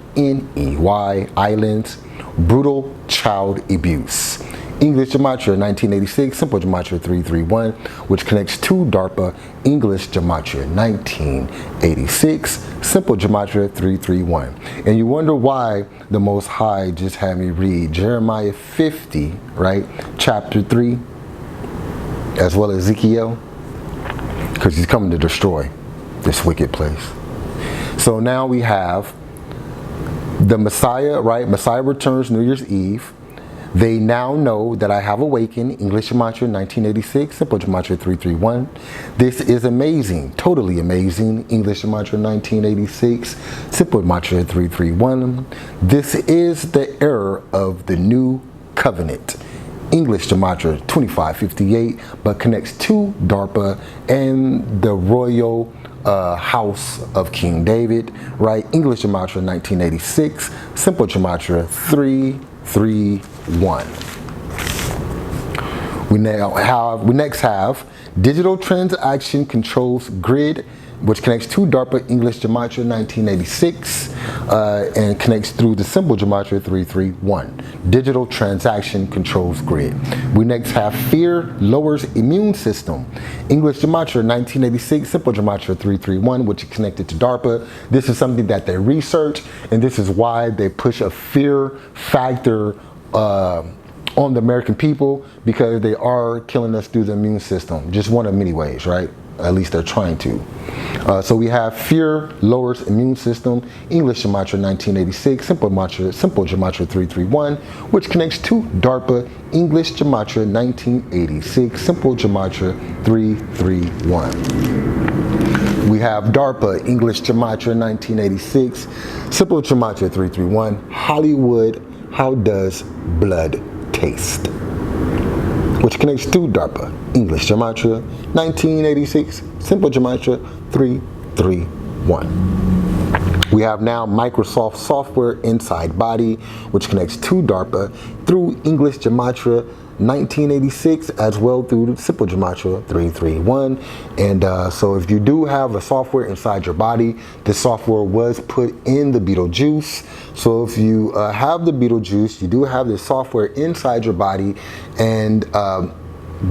Islands, brutal child abuse. English Gematria 1986, Simple Gematria 331, which connects to DARPA, English Gematria 1986, Simple Gematria 331. And you wonder why the Most High just had me read Jeremiah 50, right, chapter 3, as well as Ezekiel, because he's coming to destroy this wicked place. So now we have the Messiah, right? Messiah Returns, New Year's Eve. They now know that I have awakened, English Gematria 1986, Simple Gematria 331. This is amazing, totally amazing, English Gematria 1986, Simple Gematria 331. This is the era of the new covenant, English Gematria 2558, but connects to DARPA and the royal house of King David, right? English Gematria 1986, Simple Gematria 331. We next have Digital Transaction Controls Grid, which connects to DARPA, English Gematria 1986, and connects through the Simple Gematria 331. Digital Transaction Controls Grid. We next have Fear Lowers Immune System, English Gematria 1986, Simple Gematria 331, which is connected to DARPA. This is something that they research, and this is why they push a fear factor on the American people, because they are killing us through the immune system. Just one of many ways, right? At least they're trying to. So we have Fear Lowers Immune System, English Gematria 1986, Simple Gematria 331, which connects to DARPA, English Gematria 1986, Simple Gematria 331. We have DARPA, English Gematria 1986, Simple Gematria 331, Hollywood, How Does Blood Taste? Which connects to DARPA, English Gematria 1986, Simple Gematria 331. 331. We have now Microsoft Software Inside Body, which connects to DARPA through English Gematria 1986 as well through Simple Gematria 331. And so if you do have a software inside your body, this software was put in the Beetlejuice. So if you have the Beetlejuice, you do have this software inside your body, and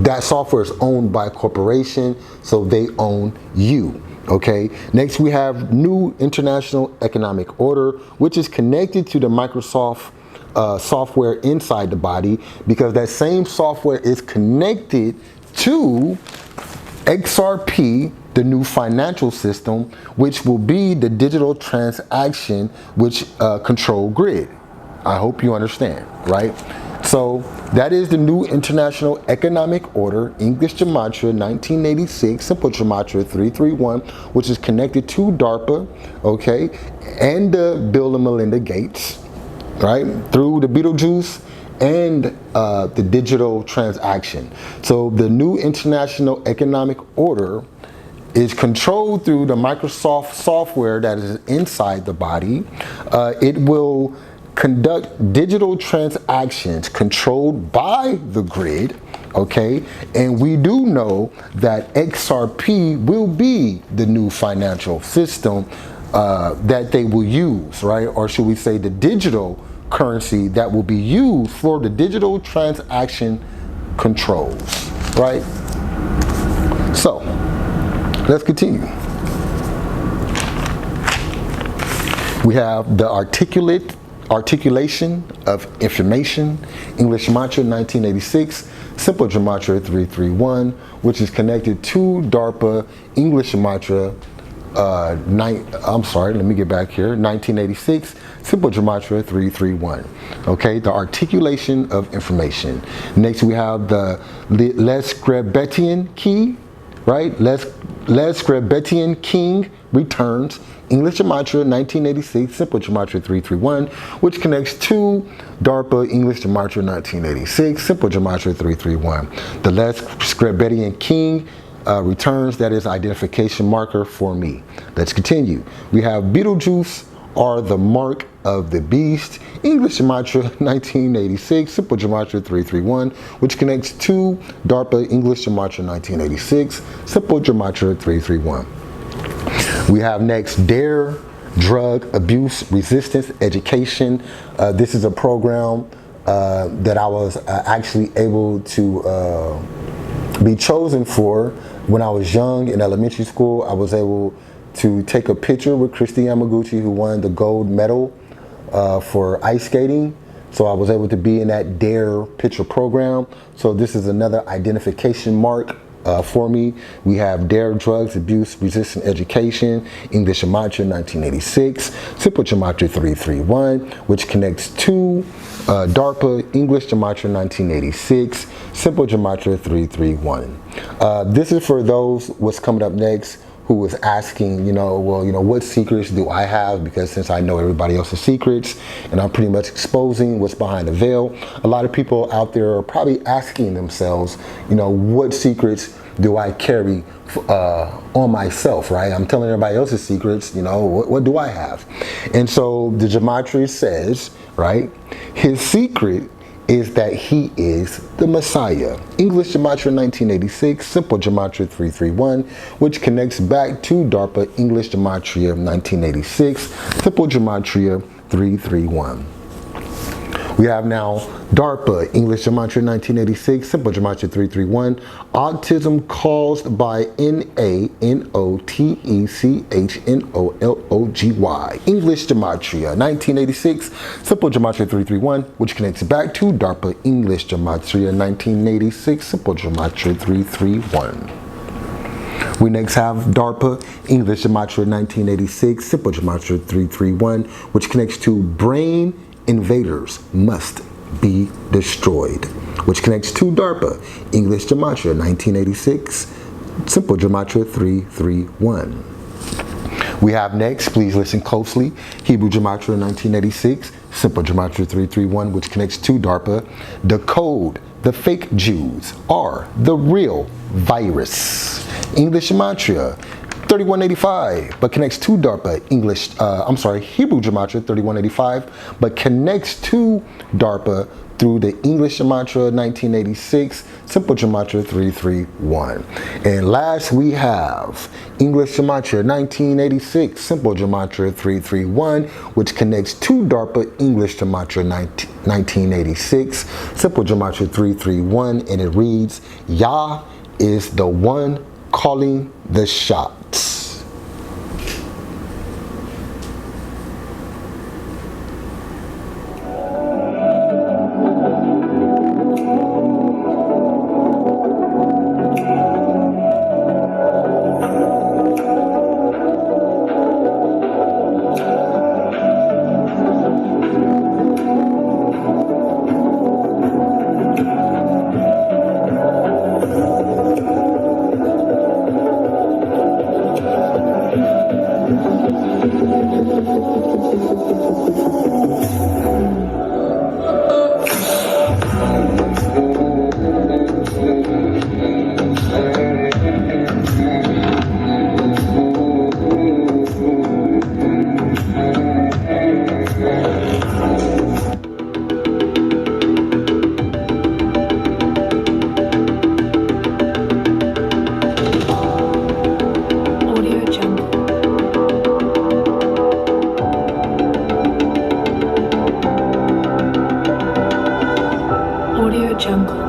that software is owned by a corporation, so they own you. Okay, next we have New International Economic Order, which is connected to the Microsoft software inside the body, because that same software is connected to XRP, the new financial system, which will be the digital transaction which control grid. I hope you understand, right? So that is the New International Economic Order, English Gematria 1986, Simple Gematria 331, which is connected to DARPA, okay, and Bill and Melinda Gates, right, through the Beetlejuice and the digital transaction. So the New International Economic Order is controlled through the Microsoft software that is inside the body. It will conduct digital transactions controlled by the grid, okay? And we do know that XRP will be the new financial system that they will use, right? Or should we say the digital currency that will be used for the digital transaction controls, right? So, let's continue. We have the articulation of information, English Gematria 1986, Simple Gematria 331, which is connected to DARPA English Gematria 1986, Simple Gematria 331. Okay, the articulation of information. Next we have the Lesgrebetian key, right? Lesgrebetian king returns, English Gematria 1986, Simple Gematria 331, which connects to DARPA English Gematria 1986, Simple Gematria 331. The Lesgrebetian king returns, that is identification marker for me. Let's continue. We have Beetlejuice are the mark of the beast, English Gematria 1986, Simple Gematria 331, which connects to DARPA English Gematria 1986, Simple Gematria 331. We have next DARE, Drug Abuse Resistance Education. This is a program that I was actually able to be chosen for when I was young in elementary school. I was able to take a picture with Christy Yamaguchi, who won the gold medal for ice skating. So I was able to be in that DARE picture program. So this is another identification mark for me. We have DARE, Drugs Abuse Resistant Education, English Gematria 1986, Simple Gematria 331, which connects to DARPA English Gematria 1986, Simple Gematria 331. This is for those what's coming up next who was asking, what secrets do I have? Because since I know everybody else's secrets and I'm pretty much exposing what's behind the veil, a lot of people out there are probably asking themselves, what secrets do I carry on myself, right? I'm telling everybody else's secrets, what do I have? And so the Gematria says, right, his secret is that he is the Messiah. English Gematria 1986, Simple Gematria 331, which connects back to DARPA English Gematria 1986, Simple Gematria 331. We have now DARPA English Gematria 1986, Simple Gematria 331, autism caused by NANOTECHNOLOGY, English Gematria 1986, Simple Gematria 331, which connects back to DARPA English Gematria 1986, Simple Gematria 331. We next have DARPA English Gematria 1986, Simple Gematria 331, which connects to brain invaders must be destroyed, which connects to DARPA English Gematria 1986, Simple Gematria 331. We have next, please listen closely, Hebrew Gematria 1986, Simple Gematria 331, which connects to DARPA. The code, the fake Jews are the real virus. English Gematria 3185, but connects to DARPA Hebrew Gematria 3185, but connects to DARPA through the English Gematria 1986, Simple Gematria 331. And last we have English Gematria 1986, Simple Gematria 331, which connects to DARPA English Gematria 1986, Simple Gematria 331, and it reads, Yah is the one calling the shots. Audio Jungle.